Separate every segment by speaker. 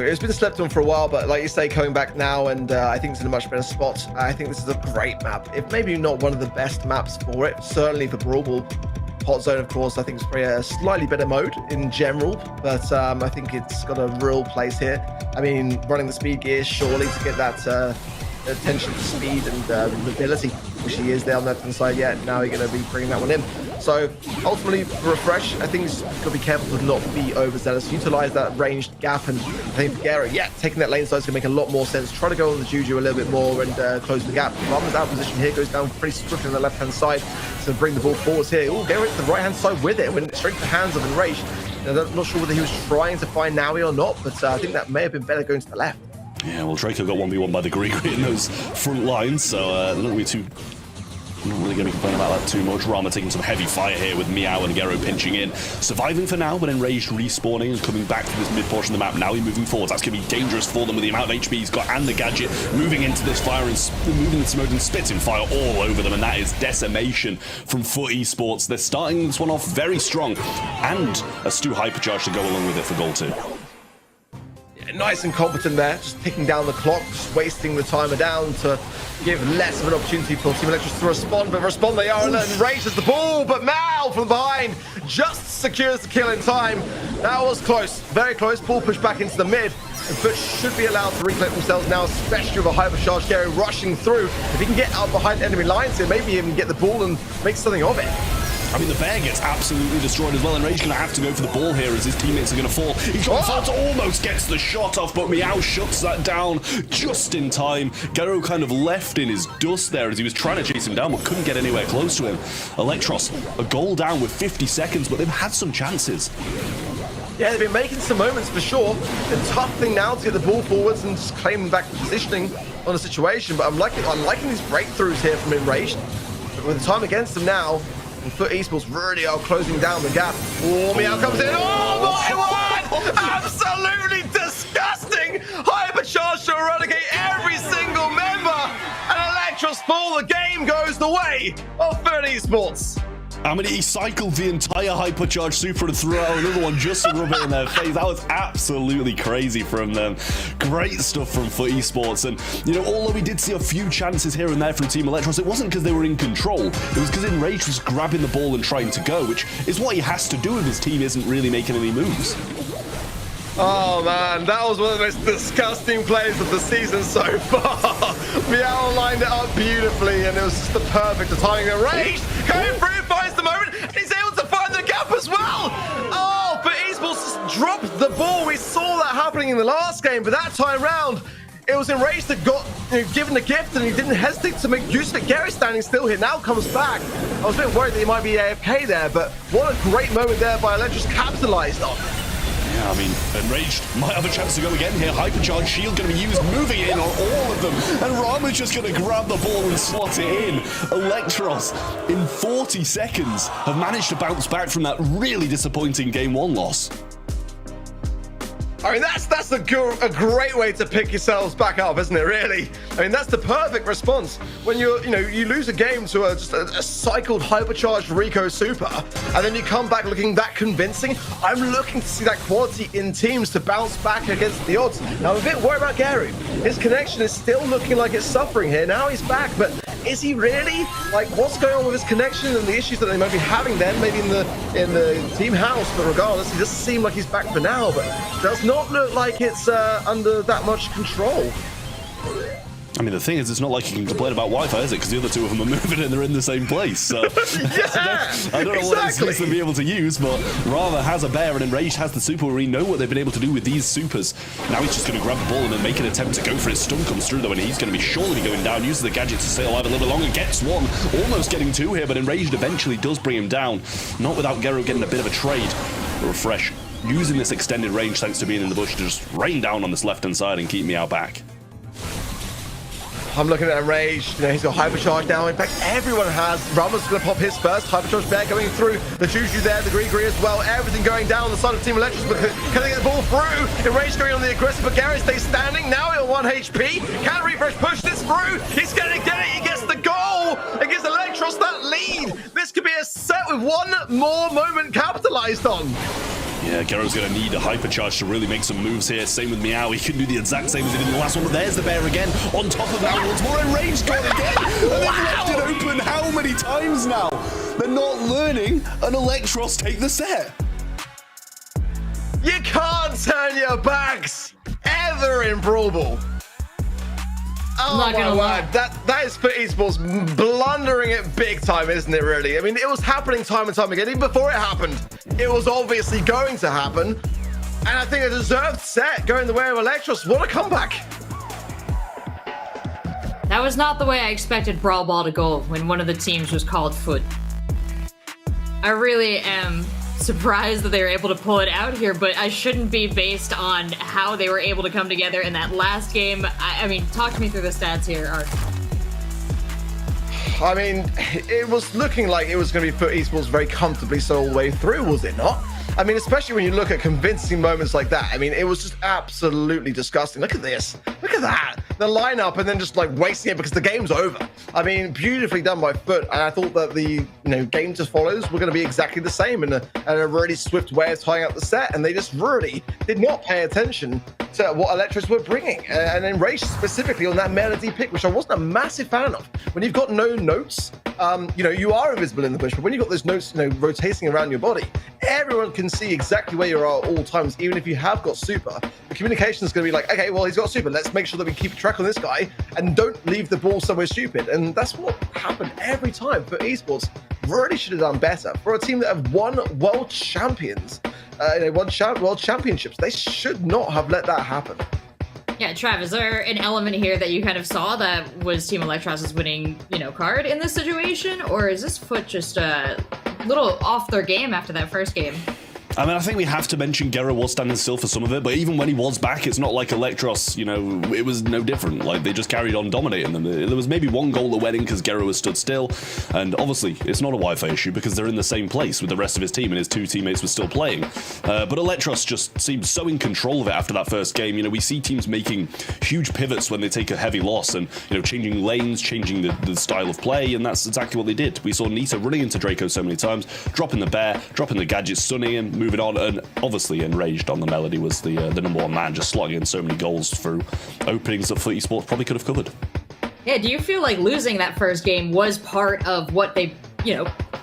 Speaker 1: It's been slept on for a while, but like you say, coming back now, and I think it's in a much better spot. I think this is a great map. If maybe not one of the best maps for it, certainly for Brawl. Hot Zone, of course, I think is a slightly better mode in general, but I think it's got a real place here. I mean, running the speed gear surely to get that attention to speed and mobility, which he is there on the left-hand side yet. Now you're going to be bringing that one in. So ultimately, for Refresh, I think he's got to be careful to not be overzealous. Utilize that ranged gap, and I think for Gary, yeah, taking that lane side is going to make a lot more sense. Try to go on the Juju a little bit more and close the gap. Rama's out of position here, goes down pretty swiftly on the left-hand side to bring the ball forwards here. Oh, Gary to the right-hand side with it, went straight to the hands of Enraged. I'm not sure whether he was trying to find Naui or not, but I think that may have been better going to the left.
Speaker 2: Yeah, well, Draco got 1v1 by the Grigri in those front lines, so not really going to be complaining about that too much. Rama taking some heavy fire here with Meow and Gero pinching in. Surviving for now, but Enraged respawning and coming back to this mid portion of the map. Now he's moving forwards. That's going to be dangerous for them with the amount of HP he's got and the gadget. Moving into this fire and moving into mode and spitting fire all over them, and that is decimation from FUT Esports. They're starting this one off very strong, and a Stu Hypercharge to go along with it for goal 2.
Speaker 1: Nice and competent there, just ticking down the clock, just wasting the timer down to give less of an opportunity for Team Electros to respond, but respond they are, and Enraged has the ball, but Mal from behind just secures the kill in time. That was close, very close. Ball pushed back into the mid, and FUT should be allowed to recollect themselves now, especially with a hypercharge Gary rushing through. If he can get out behind enemy lines here, maybe even get the ball and make something of it.
Speaker 2: I mean, the bear gets absolutely destroyed as well. Enraged going to have to go for the ball here as his teammates are going to fall. He's got fall to almost gets the shot off, but Meow shuts that down just in time. Gero kind of left in his dust there as he was trying to chase him down, but couldn't get anywhere close to him. Electros, a goal down with 50 seconds, but they've had some chances.
Speaker 1: Yeah, they've been making some moments for sure. The tough thing now to get the ball forwards and just claim back the positioning on the situation, but I'm liking these breakthroughs here from Enraged. But with the time against them now, and FUT Esports really are closing down the gap. Oh, Meow comes in. Oh my word! Absolutely disgusting! Hypercharge to eradicate every single member, and Electros fall. The game goes the way of FUT Esports.
Speaker 2: I mean, he cycled the entire hypercharge super and threw out another one just to rub it in their face. That was absolutely crazy from them. Great stuff from FUT Esports. And, you know, although we did see a few chances here and there from Team Electros, it wasn't because they were in control. It was because Enraged was grabbing the ball and trying to go, which is what he has to do if his team isn't really making any moves.
Speaker 1: Oh man, that was one of the most disgusting plays of the season so far. Meow lined it up beautifully, and it was just the perfect timing. Enraged going through, finds the moment, and he's able to find the gap as well. Oh, but Esports just dropped the ball. We saw that happening in the last game, but that time round, it was Enraged that got given the gift, and he didn't hesitate to make use of it. Gary standing still here, now comes back. I was a bit worried that he might be AFK there, but what a great moment there by Electros capitalized on.
Speaker 2: Yeah, I mean, Enraged might have a chance to go again here. Hypercharge shield going to be used, moving in on all of them. And Rama's just going to grab the ball and slot it in. Electros, in 40 seconds, have managed to bounce back from that really disappointing Game 1 loss.
Speaker 1: I mean, that's a great way to pick yourselves back up, isn't it, really? I mean, that's the perfect response. When you lose a game to just a cycled, hypercharged Rico Super, and then you come back looking that convincing. I'm looking to see that quality in teams to bounce back against the odds. Now, I'm a bit worried about Gary. His connection is still looking like it's suffering here. Now he's back, but is he really? Like, what's going on with his connection and the issues that they might be having then, maybe in the team house? But regardless, he doesn't seem like he's back for now, but does not look like it's under that much control.
Speaker 2: I mean, the thing is, it's not like you can complain about Wi-Fi, is it? Because the other two of them are moving and they're in the same place. So
Speaker 1: yeah,
Speaker 2: I don't know what excuse they'll be able to use, but Rava has a bear and Enraged has the super. We know what they've been able to do with these supers. Now he's just going to grab the ball and then make an attempt to go for his stun. Comes through though, and he's going to be surely going down. Uses the gadget to stay alive a little bit longer. Gets one, almost getting two here, but Enraged eventually does bring him down. Not without Gero getting a bit of a trade. Refresh, using this extended range thanks to being in the bush to just rain down on this left-hand side and keep me out back.
Speaker 1: I'm looking at Enraged. You know, he's got Hypercharge now. In fact, everyone has. Rama's going to pop his first. Hypercharge Bear going through. The Juju there, the Grigri as well. Everything going down on the side of Team Electros. But can they get the ball through? Enraged going on the aggressive, but Gary stays standing. Now he'll 1 HP. Can Refresh push this through? He's going to get it. He gets the goal. It gives Electros that lead. This could be a set with one more moment capitalized on.
Speaker 2: Yeah, Gero's going to need a hypercharge to really make some moves here. Same with Meow. He can do the exact same as he did in the last one, but there's the bear again. On top of that, once more enraged gone again. And they've left it open how many times now? They're not learning an Electros take the set.
Speaker 1: You can't turn your backs ever in Brawl Ball. Oh my word, that is for esports blundering it big time, isn't it, really? I mean, it was happening time and time again. Even before it happened, it was obviously going to happen. And I think a deserved set going the way of Electros. What a comeback.
Speaker 3: That was not the way I expected Brawl Ball to go when one of the teams was called FUT. I really am surprised that they were able to pull it out here, but I shouldn't be based on how they were able to come together in that last game. I mean, talk to me through the stats here, Art.
Speaker 1: I mean, it was looking like it was going to be FUT esports very comfortably so all the way through, was it not? I mean, especially when you look at convincing moments like that. I mean, it was just absolutely disgusting. Look at this. Look at that. The lineup and then just like wasting it because the game's over. I mean, beautifully done by FUT. And I thought that the game to follows were going to be exactly the same in a really swift way of tying up the set. And they just really did not pay attention to what Electros were bringing. And then Rage specifically on that melody pick, which I wasn't a massive fan of. When you've got no notes, you are invisible in the bush, but when you've got those notes, rotating around your body, everyone can see exactly where you are at all times, even if you have got super. The communication is going to be like, okay, well, he's got super. Let's make sure that we keep track on this guy and don't leave the ball somewhere stupid. And that's what happened every time. For esports, really should have done better. For a team that have won world champions, world championships, they should not have let that happen.
Speaker 3: Yeah, Trav, is there an element here that you kind of saw that was Team Electros' winning, card in this situation? Or is this FUT just a little off their game after that first game?
Speaker 2: I mean, I think we have to mention Gero was standing still for some of it, but even when he was back, it's not like Electros, it was no different. Like, they just carried on dominating them. There was maybe one goal that went in because Gero was stood still, and obviously, it's not a Wi-Fi issue because they're in the same place with the rest of his team, and his two teammates were still playing. But Electros just seemed so in control of it after that first game. We see teams making huge pivots when they take a heavy loss and, changing lanes, changing the style of play, and that's exactly what they did. We saw Nita running into Draco so many times, dropping the bear, dropping the gadget, stunning him, moving on, and obviously Enraged on the melody was the number one man, just slotting in so many goals through openings that FUT esports probably could have covered.
Speaker 3: Yeah, do you feel like losing that first game was part of what they,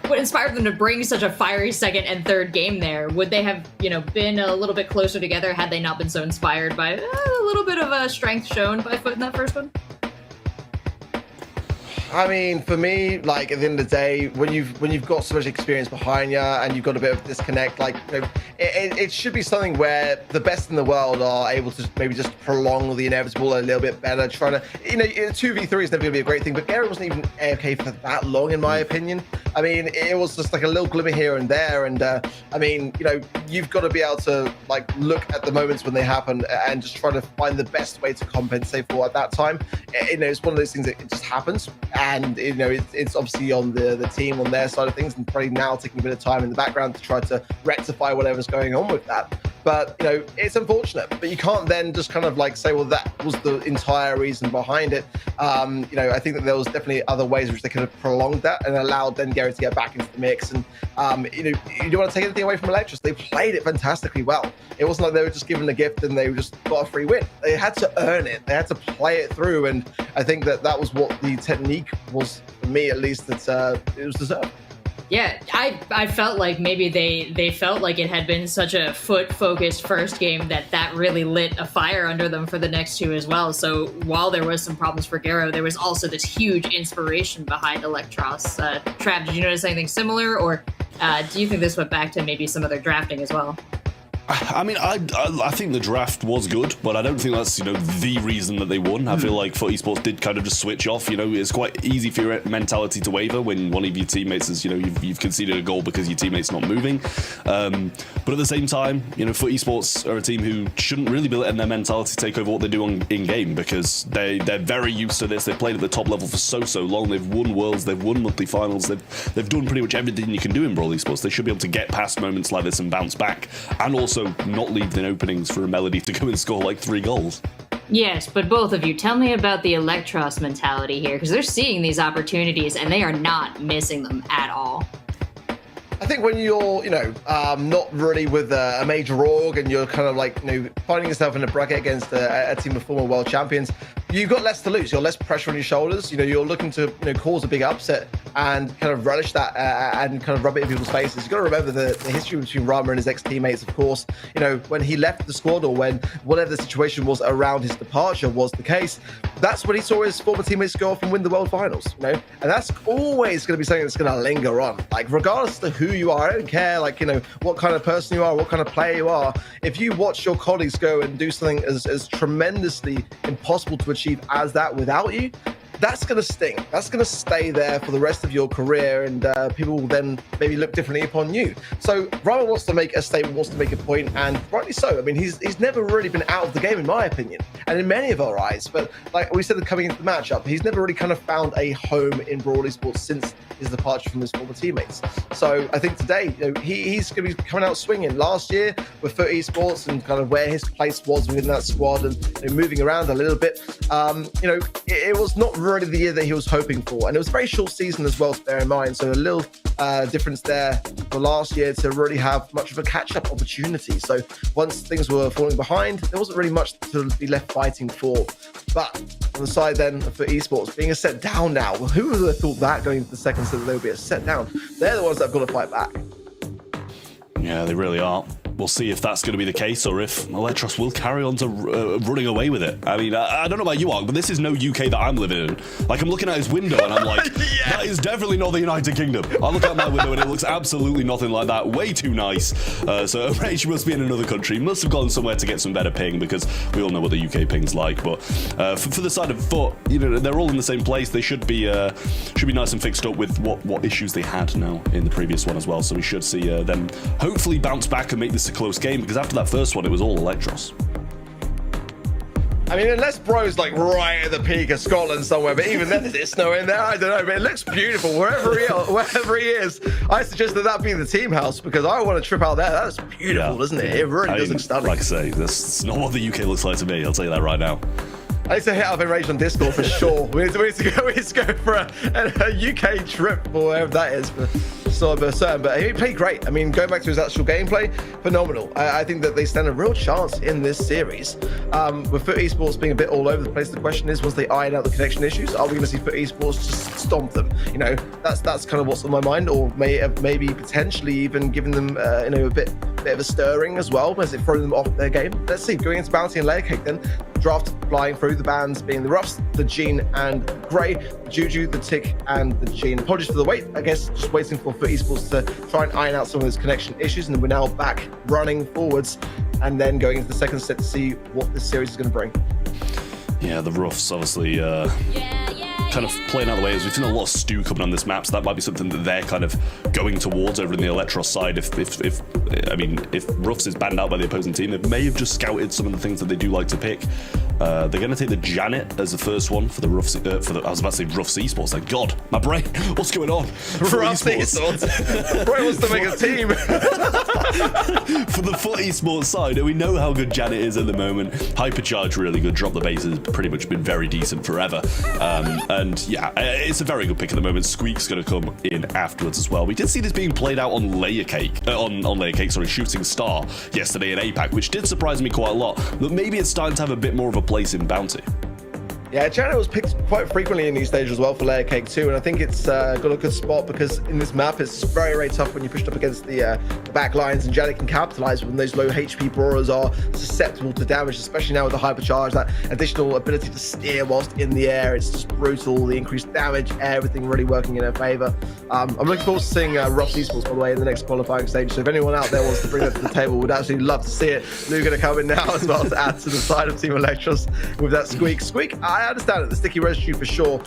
Speaker 3: what inspired them to bring such a fiery second and third game there? Would they have, been a little bit closer together had they not been so inspired by a little bit of a strength shown by FUT in that first one?
Speaker 1: I mean, for me, like at the end of the day, when you've got so much experience behind you and you've got a bit of disconnect, like it should be something where the best in the world are able to maybe just prolong the inevitable a little bit better. Trying to, 2v3 is never going to be a great thing, but Gary wasn't even AFK for that long, in my opinion. I mean, it was just like a little glimmer here and there, and I mean, you've got to be able to like look at the moments when they happen and just try to find the best way to compensate for at that time. It's one of those things that it just happens. And it's obviously on the team on their side of things, and probably now taking a bit of time in the background to try to rectify whatever's going on with that. But it's unfortunate. But you can't then just kind of like say, well, that was the entire reason behind it. I think that there was definitely other ways which they could have prolonged that and allowed then Gary to get back into the mix. And you don't want to take anything away from Electros. They played it fantastically well. It wasn't like they were just given a gift and they just got a free win. They had to earn it. They had to play it through. And I think that was what the technique was, for me at least, that it was deserved.
Speaker 3: Yeah, I felt like maybe they felt like it had been such a FUT-focused first game that really lit a fire under them for the next two as well. So while there was some problems for Gero, there was also this huge inspiration behind Electros. Trav, did you notice anything similar, or do you think this went back to maybe some of their drafting as well?
Speaker 2: I mean, I think the draft was good, but I don't think that's, the reason that they won. I feel like FUT esports did kind of just switch off. It's quite easy for your mentality to waver when one of your teammates is, you've conceded a goal because your teammate's not moving. But at the same time, FUT esports are a team who shouldn't really be letting their mentality take over what they do in-game, because they're very used to this. They've played at the top level for so long. They've won Worlds, they've won monthly finals, they've done pretty much everything you can do in Brawl esports. They should be able to get past moments like this and bounce back, and also not leave in openings for a melody to go and score like 3 goals.
Speaker 3: Yes, but both of you, tell me about the Electros mentality here, because they're seeing these opportunities and they are not missing them at all.
Speaker 1: I think when you're, not really with a major org and you're kind of like, finding yourself in a bracket against a team of former world champions, you've got less to lose. You're less pressure on your shoulders. You're looking to, cause a big upset and kind of relish that and kind of rub it in people's faces. You've got to remember the history between Rama and his ex-teammates, of course. When he left the squad or when whatever the situation was around his departure was the case, that's when he saw his former teammates go off and win the world finals, and that's always going to be something that's going to linger on. Like, regardless of who you are, I don't care, what kind of person you are, what kind of player you are. If you watch your colleagues go and do something as tremendously impossible to achieve as that without you, that's going to sting. That's going to stay there for the rest of your career, and people will then maybe look differently upon you. So Rama wants to make a statement, wants to make a point, and rightly so. I mean, he's never really been out of the game, in my opinion, and in many of our eyes. But like we said, coming into the matchup, he's never really kind of found a home in Brawl esports since his departure from his former teammates. So I think today, he's going to be coming out swinging. Last year with FUT esports and kind of where his place was within that squad and moving around a little bit, it was not really the year that he was hoping for, and it was a very short season as well, to bear in mind. So a little difference there for last year to really have much of a catch-up opportunity. So once things were falling behind, there wasn't really much to be left fighting for. But on the side then for esports being a set down now, well, who would have thought that going into the second set that there would be a set down? They're the ones that have got to fight back.
Speaker 2: Yeah, they really are. We'll see if that's going to be the case or if Electros will carry on to running away with it. I mean, I don't know about you, Ark, but this is no UK that I'm living in. Like, I'm looking at his window and I'm like, yeah, that is definitely not the United Kingdom. I look out my window and it looks absolutely nothing like that. Way too nice. So Rage must be in another country. Must have gone somewhere to get some better ping, because we all know what the UK ping's like. But for the side of FUT, they're all in the same place. They should be nice and fixed up with what issues they had now in the previous one as well. So we should see them hopefully bounce back and make this a close game, because after that first one, it was all Electros.
Speaker 1: I mean, unless bro's like right at the peak of Scotland somewhere, but even then, is it snowing there? I don't know, but it looks beautiful wherever he is. I suggest that be the team house, because I want to trip out there. That's beautiful, doesn't it? It really does look stunning.
Speaker 2: Like I say, that's not what the UK looks like to me. I'll tell you that right now.
Speaker 1: I need to hit up Enraged on Discord for sure. We need to go for a UK trip, or wherever that is. But he played great. I mean, going back to his actual gameplay, phenomenal. I think that they stand a real chance in this series. With FUT esports being a bit all over the place, the question is, once they iron out the connection issues, are we going to see FUT esports just stomp them? That's kind of what's on my mind, or maybe potentially even giving them a bit of a stirring as well, as it throws them off their game. Let's see, going into Bounty and Layer Cake then. Draft flying through, the bans being the Ruffs, the Gene and Grey, the Juju, the Tick and the Gene. Apologies for the wait, I guess just waiting for FUT esports to try and iron out some of those connection issues, and we're now back running forwards and then going into the second set to see what this series is going to bring.
Speaker 2: Yeah, the Ruffs obviously kind of playing out the way, as we've seen a lot of stew coming on this map, so that might be something that they're kind of going towards over in the Electros side. If Ruffs is banned out by the opposing team, they may have just scouted some of the things that they do like to pick. They're going to take the Janet as the first one for the Ruffs. I was about to say Ruffs esports. Thank God, my brain. What's going on?
Speaker 1: Ruffs esports. Roy wants to make a team.
Speaker 2: For the FUT esports side, we know how good Janet is at the moment. Hypercharge, really good. Drop the base has pretty much been very decent forever. And yeah, it's a very good pick at the moment. Squeak's going to come in afterwards as well. We did see this being played out on Layer Cake, Shooting Star yesterday in APAC, which did surprise me quite a lot. But maybe it's starting to have a bit more of a place in Bounty.
Speaker 1: Yeah, Janet was picked quite frequently in these stages as well for Layer Cake too, and I think it's got a good spot, because in this map it's very, very tough when you're pushed up against the back lines, and Janet can capitalize when those low HP brawlers are susceptible to damage, especially now with the hypercharge, that additional ability to steer whilst in the air. It's just brutal, the increased damage, everything really working in her favor. I'm looking forward to seeing Ruffs esports, by the way, in the next qualifying stage, so if anyone out there wants to bring that to the table, would actually love to see it. Lou going to come in now as well to add to the side of Team Electros with that Squeak. I understand it, the sticky residue for sure,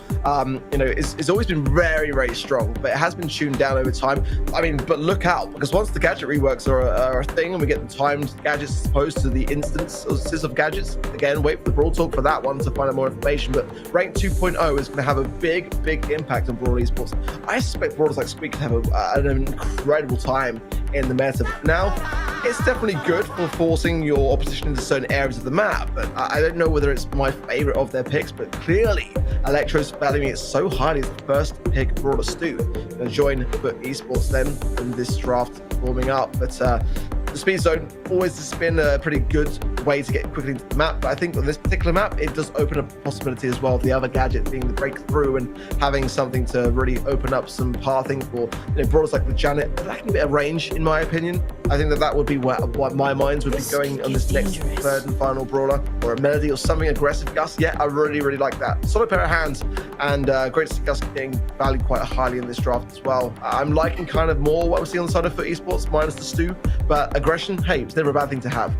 Speaker 1: it's always been very, very strong, but it has been tuned down over time. I mean, but look out, because once the gadget reworks are a thing and we get the timed gadgets as opposed to the instances of gadgets, again, wait for the Brawl Talk for that one to find out more information, but Rank 2.0 is going to have a big impact on Brawl esports. I suspect brawlers like Squeak can have an incredible time in the meta. But now, it's definitely good for forcing your opposition into certain areas of the map. But I don't know whether it's my favorite of their picks, but clearly Electro's valuing it so highly as the first pick brawler Stu. Going to join FUT Esports then in this draft forming up. But the speed zone always has been a pretty good way to get quickly into the map, but I think on this particular map it does open up a possibility as well of the other gadget being the breakthrough and having something to really open up some pathing for brawlers like the Janet, lacking a bit of range in my opinion. I think that would be what my minds would be going on this next third and final brawler, or a Melody or something aggressive. Gus, yeah, I really like that. Solid pair of hands, and great to see Gus getting valued quite highly in this draft as well. I'm liking kind of more what we're seeing on the side of FUT Esports minus the Stu, but aggression, hey, it's never a bad thing to have.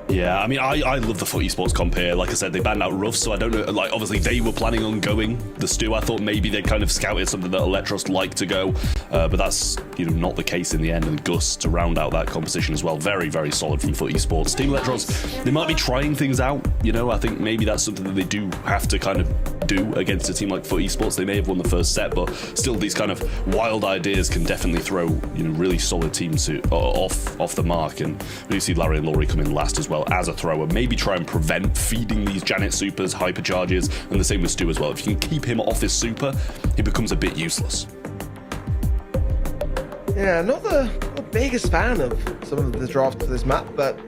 Speaker 2: Yeah, I mean, I love the FUT Esports comp here. Like I said, they banned out Ruff, so I don't know. Like, obviously, they were planning on going the Stu. I thought maybe they kind of scouted something that Electros like to go, but that's not the case in the end. And Gus to round out that composition as well. Very solid from FUT Esports. Team Electros, they might be trying things out. I think maybe that's something that they do have to kind of do against a team like FUT Esports. They may have won the first set, but still, these kind of wild ideas can definitely throw really solid teams off the mark. And we do see Larry and Laurie come in last as well as a thrower. Maybe try and prevent feeding these Janet supers, hypercharges, and the same with Stu as well. If you can keep him off his super, he becomes a bit useless.
Speaker 1: Yeah, not the biggest fan of some of the drafts of this map, but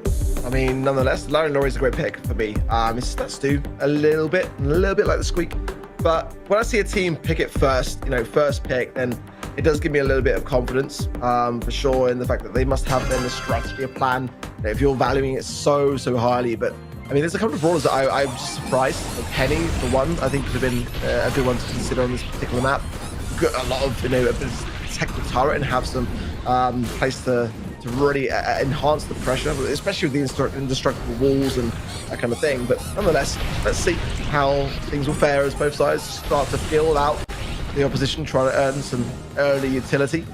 Speaker 1: I mean, nonetheless, Larry and Laurie is a great pick for me. It's that Stu a little bit like the Squeak, but when I see a team pick it first, first pick, then it does give me a little bit of confidence, for sure, in the fact that they must have then a strategy, a plan. If you're valuing it so highly. But I mean, there's a couple of brawlers that I'm just surprised. Penny, for one, I think could have been a good one to consider on this particular map. Got a lot of, a bit of protect the turret and have some place to really enhance the pressure, especially with the indestructible walls and that kind of thing. But nonetheless, let's see how things will fare as both sides start to fill out the opposition, trying to earn some early utility.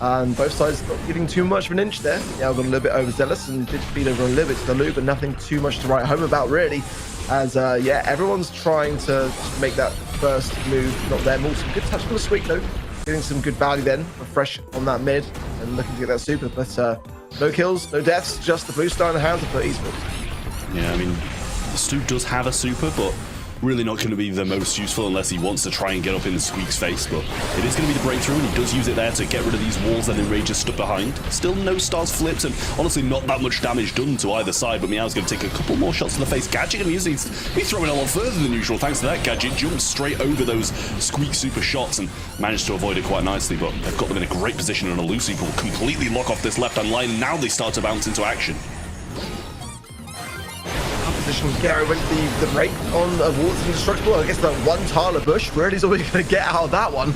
Speaker 1: And both sides not giving too much of an inch there. Yeah, I got a little bit overzealous and did feed over a little bit to the loop, but nothing too much to write home about really. As yeah, everyone's trying to make that first move. Not there. Some good touch from the Squeak though, getting some good value then, refresh on that mid and looking to get that super. But no kills, no deaths, just the blue star in the hands of FUT Esports.
Speaker 2: Yeah, I mean, Stu does have a super, but really not going to be the most useful unless he wants to try and get up in the Squeak's face. But it is going to be the breakthrough, and he does use it there to get rid of these walls that Enrage is stuck behind. Still no stars flipped, and honestly not that much damage done to either side, but Meow's going to take a couple more shots to the face. Gadget going to use these. He's throwing a lot further than usual thanks to that. Gadget jumps straight over those Squeak super shots and managed to avoid it quite nicely, but they've got them in a great position, and a Lucy will completely lock off this left-hand line, and now they start to bounce into action.
Speaker 1: Position. Gary went the break on a Walt's Indestructible. I guess that one Tyler Bush really is all we're going to get out of that one.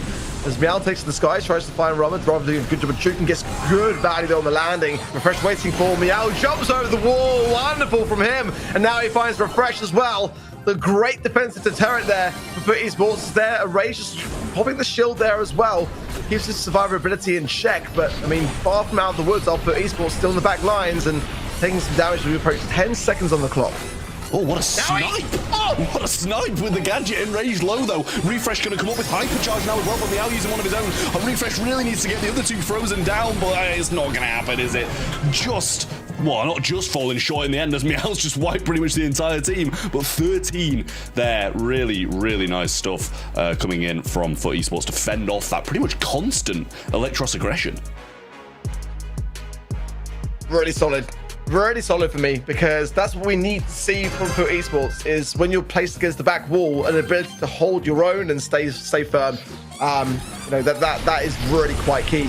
Speaker 1: As Meow takes to the skies, tries to find Robert. Robert doing a good job of shooting, gets good value there on the landing. Refresh waiting for Meow, jumps over the wall. Wonderful from him. And now he finds Refresh as well. The great defensive deterrent there for FUT Esports is there. Erase just popping the shield there as well. Keeps his survivability in check. But, I mean, far from out of the woods, our FUT Esports still in the back lines and taking some damage as we approach 10 seconds on the clock.
Speaker 2: Oh, what a snipe! Oh, what a snipe with the Gadget enraged low, though. Refresh going to come up with hypercharge now as well, but Meow using one of his own. And Refresh really needs to get the other two frozen down, but it's not going to happen, is it? Not just falling short in the end, as Meow's just wiped pretty much the entire team, but 13 there. Really nice stuff coming in from FUT Esports to fend off that pretty much constant Electros aggression.
Speaker 1: Really solid. Really solid for me, because that's what we need to see from FUT Esports, is when you're placed against the back wall, an ability to hold your own and stay firm. That is really quite key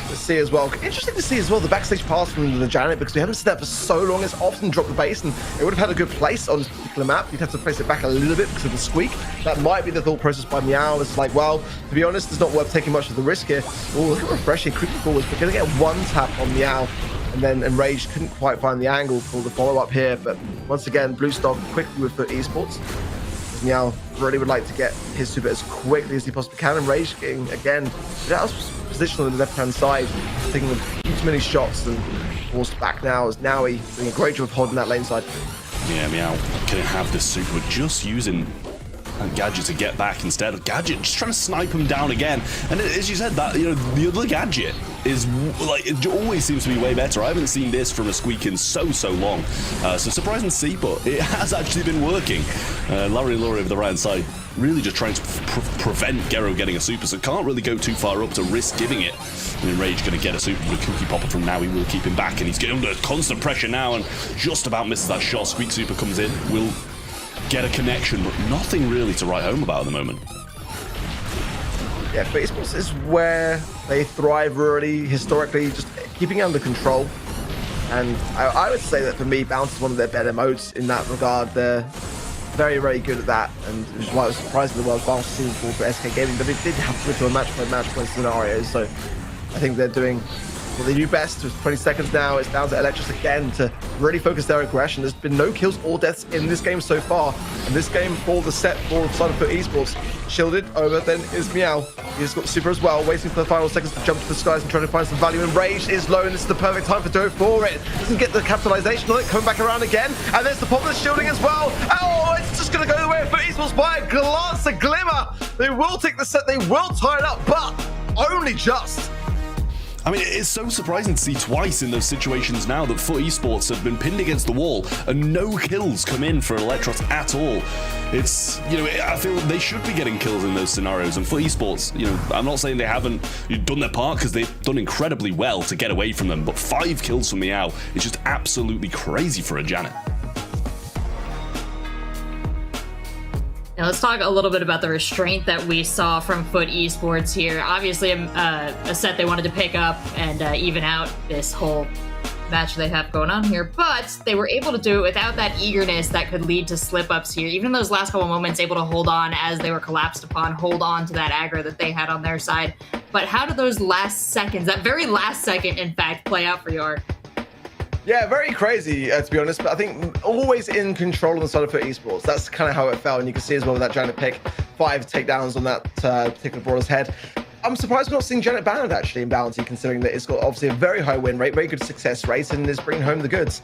Speaker 1: to see as well. Interesting to see as well the backstage pass from the Janet, because we haven't seen that for so long. It's often dropped the base, and it would have had a good place on this particular map. You'd have to place it back a little bit because of the Squeak. That might be the thought process by Meow. It's like, well, to be honest, it's not worth taking much of the risk here. Oh, look at Refresh here, creeping forwards. We're going to get one tap on Meow. And then Enraged couldn't quite find the angle for the follow-up here. But once again, Blue Stock quickly with FUT Esports. Meow really would like to get his super as quickly as he possibly can. Enraged getting, again, out of position on the left-hand side, taking a few too many shots and forced back now, as Nowie doing a great job of holding that lane side.
Speaker 2: Yeah, Meow can have this super, just using Gadget to get back instead of Gadget just trying to snipe him down again. And as you said, that the other Gadget is like, it always seems to be way better. I haven't seen this from a Squeak in so long. So surprising to see, but it has actually been working. Larry Laurie over the right hand side, really just trying to prevent Gero getting a super, so can't really go too far up to risk giving it. And Enrage going to get a super with a Cookie Popper from now. He will keep him back, and he's getting under constant pressure now and just about misses that shot. Squeak super comes in, will get a connection, but nothing really to write home about at the moment.
Speaker 1: Yeah, but esports is where they thrive really, historically, just keeping it under control. And I would say that for me, Bounce is one of their better modes in that regard. They're very, very good at that, and which is why I was surprised in the world fast season for SK Gaming, but they did have to go to a match point scenarios, so I think they're doing what they do best. With 20 seconds now, it's down to Electros again to really focus their aggression. There's been no kills or deaths in this game so far, and this game for the set for Side of FUT Esports. Shielded over then is Meow. He's got super as well, waiting for the final seconds to jump to the skies and trying to find some value. Enraged is low, and this is the perfect time for Doe for it. Doesn't get the capitalization on it, coming back around again, and there's the pop of the shielding as well. Oh, it's just going to go the way of FUT Esports by a glance, a glimmer. They will take the set, they will tie it up, but only just.
Speaker 2: I mean, it's so surprising to see twice in those situations now that FUT Esports have been pinned against the wall and no kills come in for Electros at all. It's, you know, I feel they should be getting kills in those scenarios, and FUT Esports, you know, I'm not saying they haven't done their part, because they've done incredibly well to get away from them, but 5 kills from Meow is just absolutely crazy for a Janet.
Speaker 3: Now let's talk a little bit about the restraint that we saw from FUT Esports here. Obviously, a set they wanted to pick up and even out this whole match they have going on here, but they were able to do it without that eagerness that could lead to slip-ups here. Even in those last couple moments, able to hold on as they were collapsed upon, hold on to that aggro that they had on their side. But how did those last seconds, that very last second, in fact, play out for York?
Speaker 1: Yeah, very crazy, to be honest, but I think always in control on the side of FUT Esports. That's kind of how it felt, and you can see as well with that Janet pick, 5 takedowns on that particular brawler's head. I'm surprised we're not seeing Janet banned actually in Bounty, considering that it's got obviously a very high win rate, very good success rate, and is bringing home the goods.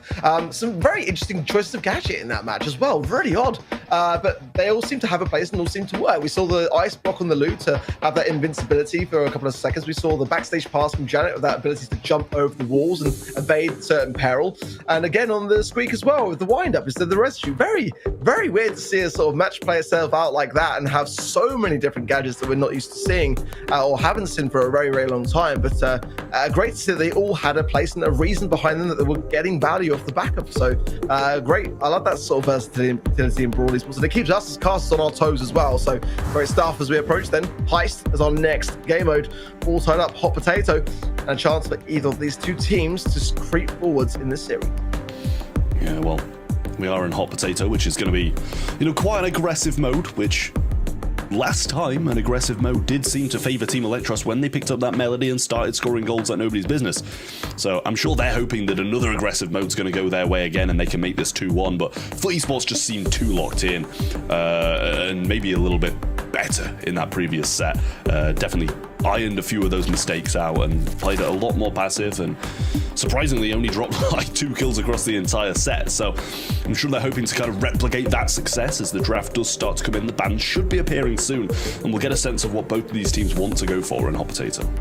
Speaker 1: Some very interesting choices of gadget in that match as well, really odd. But they all seem to have a place and all seem to work. We saw the ice block on the loot to have that invincibility for a couple of seconds. We saw the backstage pass from Janet with that ability to jump over the walls and evade certain peril. And again on the Squeak as well with the wind-up instead of the residue. Very, very weird to see a sort of match play itself out like that and have so many different gadgets that we're not used to seeing or haven't seen for a very, very long time. But great to see that they all had a place and a reason behind them, that they were getting value off the back of. So great. I love that sort of versatility in Brawl Esports. And it keeps us as casters on our toes as well. So great stuff as we approach then. Heist as our next game mode. All tied up, hot potato. And a chance for either of these two teams to creep forwards in this series.
Speaker 2: Yeah, well, we are in hot potato, which is going to be, you know, quite an aggressive mode, which last time an aggressive mode did seem to favor Team Electros when they picked up that Melody and started scoring goals like nobody's business. So I'm sure they're hoping that another aggressive mode's going to go their way again and they can make this 2-1, but FUT Esports just seemed too locked in and maybe a little bit better in that previous set. Definitely ironed a few of those mistakes out and played it a lot more passive, and surprisingly only dropped like 2 kills across the entire set. So I'm sure they're hoping to kind of replicate that success as the draft does start to come in. The ban should be appearing soon, and we'll get a sense of what both of these teams want to go for in hot potato.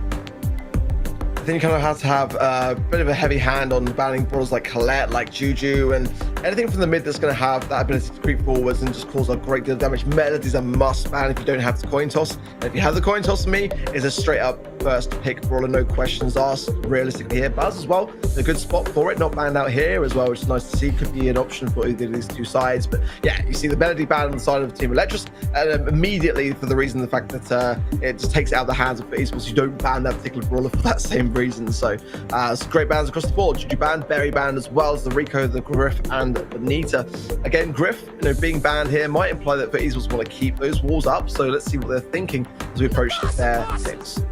Speaker 1: I think you kind of have to have a bit of a heavy hand on banning brawlers like Colette, like Juju, and anything from the mid that's going to have that ability to creep forwards and just cause a great deal of damage. Melody's a must ban if you don't have the coin toss. And if you have the coin toss, for me, is a straight up first pick brawler, no questions asked. Realistically here, Buzz as well, a good spot for it, not banned out here as well, which is nice to see. Could be an option for either of these two sides. But yeah, you see the Melody ban on the side of Team Electros, and immediately for the reason, the fact that it just takes it out of the hands of FUT Esports. You don't ban that particular brawler for that same reason. So some great bans across the board. Juju banned, Berry banned, as well as the Rico, the Griff, and the Nita. Again, Griff, you know, being banned here might imply that FUT Esports want to keep those walls up. So let's see what they're thinking as we approach their picks.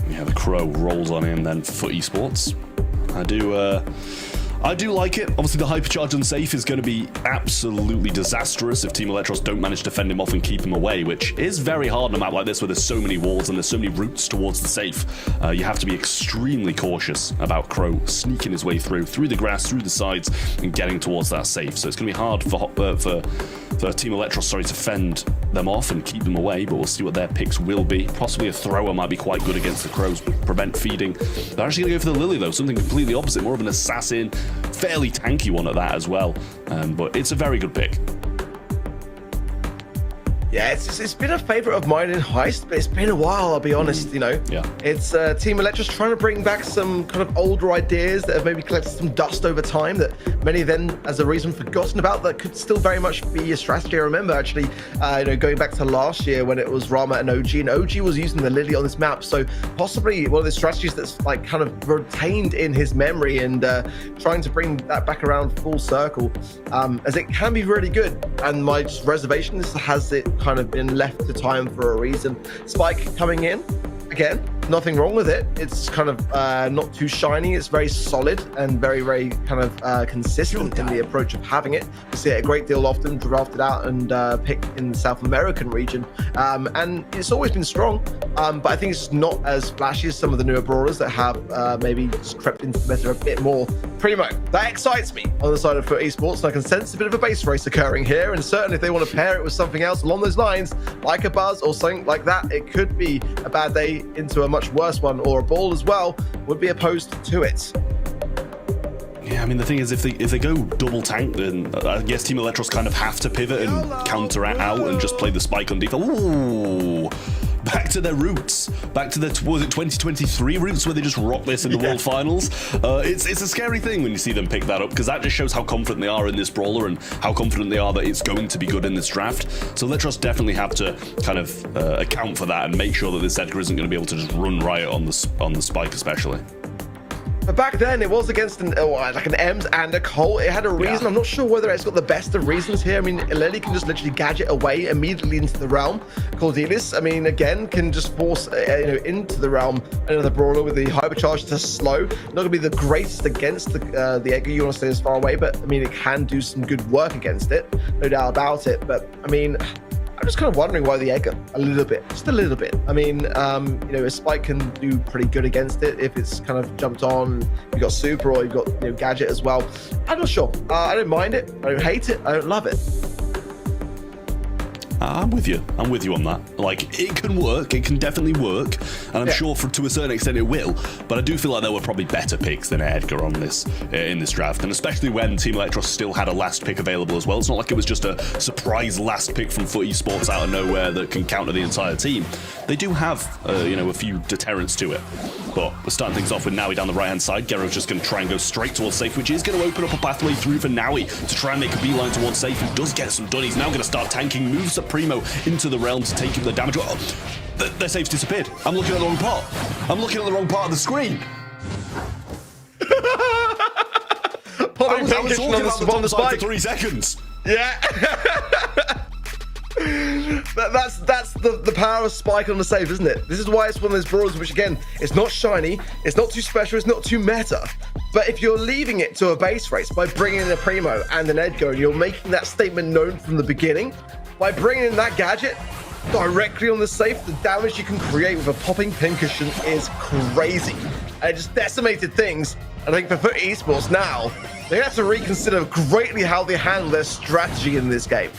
Speaker 2: Yeah, the Crow rolls on in then for FUT Esports. I do like it. Obviously, the hypercharge unsafe is going to be absolutely disastrous if Team Electros don't manage to fend him off and keep him away, which is very hard on a map like this where there's so many walls and there's so many routes towards the safe. You have to be extremely cautious about Crow sneaking his way through the grass, through the sides, and getting towards that safe. So it's going to be hard for Team Electros, to fend them off and keep them away, but we'll see what their picks will be. Possibly a thrower might be quite good against the Crows, prevent feeding. They're actually going to go for the Lily, though, something completely opposite, more of an assassin, fairly tanky one at that as well. But it's a very good pick.
Speaker 1: Yeah, it's been a favorite of mine in Heist, but it's been a while, I'll be honest, you know.
Speaker 2: Yeah.
Speaker 1: It's Team Electra's trying to bring back some kind of older ideas that have maybe collected some dust over time that many then, as a reason, forgotten about that could still very much be a strategy. I remember actually, going back to last year when it was Rama and OG was using the Lily on this map, so possibly one of the strategies that's like kind of retained in his memory and trying to bring that back around full circle, as it can be really good. And my reservation is, has it kind of been left to time for a reason? Spike coming in again, nothing wrong with it. It's kind of not too shiny. It's very solid and very, very kind of consistent in the approach of having it. We see it a great deal often drafted out and picked in the South American region, and it's always been strong, but I think it's not as flashy as some of the newer brawlers that have maybe just crept into the meta a bit more. Primo, that excites me on the side of FUT Esports, and I can sense a bit of a base race occurring here, and certainly if they want to pair it with something else along those lines, like a Buzz or something like that, it could be a bad day into a much worse one, or a Ball as well would be opposed to it.
Speaker 2: Yeah, I mean, the thing is, if they go double tank, then I guess Team Electros kind of have to pivot and counter out and just play the Spike on defense. Ooh, back to their roots, back to their, was it 2023 roots where they just rock this in the World Finals? It's a scary thing when you see them pick that up, because that just shows how confident they are in this brawler and how confident they are that it's going to be good in this draft. So Electros definitely have to kind of account for that and make sure that this Edgar isn't going to be able to just run riot on the Spike, especially.
Speaker 1: But back then, it was against like an Ems and a Colt. It had a reason. Yeah. I'm not sure whether it's got the best of reasons here. I mean, Lily can just literally gadget away immediately into the realm. Cordelis, I mean, again, can just force into the realm another brawler with the hypercharge to slow. Not going to be the greatest against the Edgar. You want to stay as far away, but I mean, it can do some good work against it, no doubt about it. But I mean, I'm just kind of wondering why the Edgar, just a little bit. I mean, a Spike can do pretty good against it if it's kind of jumped on. You've got Super, or you've got Gadget as well. I'm not sure. I don't mind it. I don't hate it. I don't love it.
Speaker 2: I'm with you on that. Like, it can work, it can definitely work, and I'm sure to a certain extent it will, but I do feel like there were probably better picks than Edgar on this in this draft, and especially when Team Electros still had a last pick available as well. It's not like it was just a surprise last pick from FUT Esports out of nowhere that can counter the entire team. They do have a few deterrents to it. But we're starting things off with Naui down the right-hand side. Gero's just going to try and go straight towards safe, which is going to open up a pathway through for Naui to try and make a beeline towards safe, who does get some done. He's now going to start tanking, moves up Primo into the realm to take him the damage. Oh, their safe's disappeared. I'm looking at the wrong part. I'm looking at the wrong part of the screen. I was talking about the top side for 3 seconds.
Speaker 1: Yeah. That's the power of Spike on the save, isn't it? This is why it's one of those brawlers which, again, it's not shiny, it's not too special, it's not too meta. But if you're leaving it to a base race by bringing in a Primo and an Edgar, and you're making that statement known from the beginning, by bringing in that gadget directly on the safe, the damage you can create with a popping pincushion is crazy. And it just decimated things. And I think for FUT Esports now, they have to reconsider greatly how they handle their strategy in this game.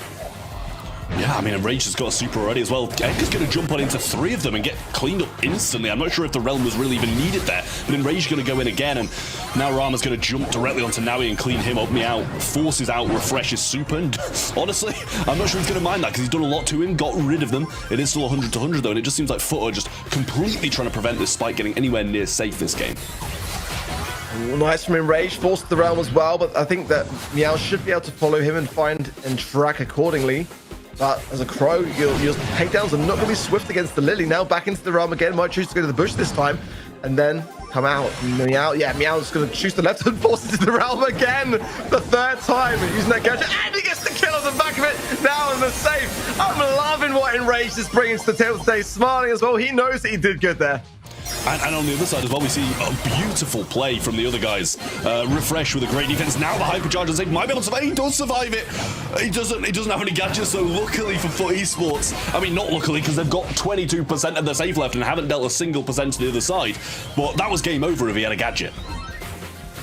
Speaker 2: Yeah, I mean, Enrage has got a super already as well. Edgar's going to jump on into 3 of them and get cleaned up instantly. I'm not sure if the realm was really even needed there, but Enrage is going to go in again, and now Rama's going to jump directly onto Naui and clean him up. Meow forces out Refresh's super, and honestly, I'm not sure he's going to mind that because he's done a lot to him, got rid of them. It is still 100 to 100 though, and it just seems like FUT are just completely trying to prevent this Spike getting anywhere near safe this game.
Speaker 1: Nice from Enrage, forced the realm as well, but I think that Meow should be able to follow him and find and track accordingly. But as a Crow, your takedowns are not going to be swift against the Lily. Now back into the realm again, might choose to go to the bush this time, and then come out. Meow, Meow's going to choose the left and force into the realm again, the 3rd time, using that gadget, and he gets the kill on the back of it, now in the safe. I'm loving what Enrage is bringing to the table today, smiling as well. He knows that he did good there.
Speaker 2: And on the other side as well, we see a beautiful play from the other guys. Refresh with a great defense. Now the hypercharge on safe might be able to survive. He does survive it. He doesn't have any gadgets, so luckily for FUT Esports. I mean, not luckily, because they've got 22% of their safe left and haven't dealt a single percent to the other side. But that was game over if he had a gadget.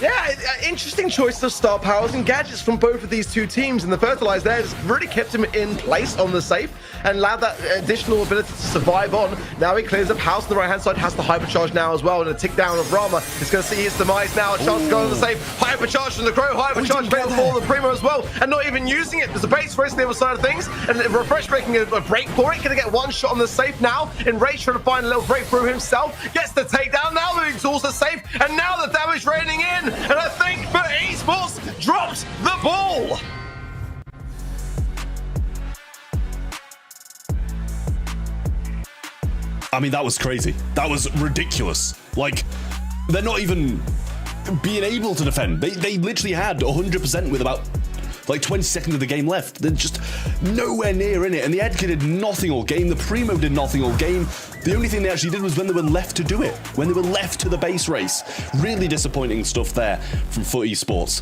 Speaker 1: Yeah, interesting choice of star powers and gadgets from both of these two teams, and the fertilizer there just really kept him in place on the safe and allowed that additional ability to survive on. Now he clears up house on the right hand side, has the hypercharge now as well, and a tick down of Rama is going to see his demise now. A chance to go on the safe, hypercharge from the Crow, hypercharge available for the Primo as well, and not even using it. There's a base race on the other side of things, and Refresh making a break for it. Going to get one shot on the safe now. Enrage trying to find a little breakthrough himself, gets the takedown. Now the exhaust is safe, and now the damage raining in. And I think for esports dropped the ball.
Speaker 2: I mean, that was crazy. That was ridiculous. Like, they're not even being able to defend. They literally had 100% with about like 20 seconds of the game left. They're just nowhere near in it. And the Edgar did nothing all game. The Primo did nothing all game. The only thing they actually did was when they were left to do it, when they were left to the base race. Really disappointing stuff there from FUT Esports,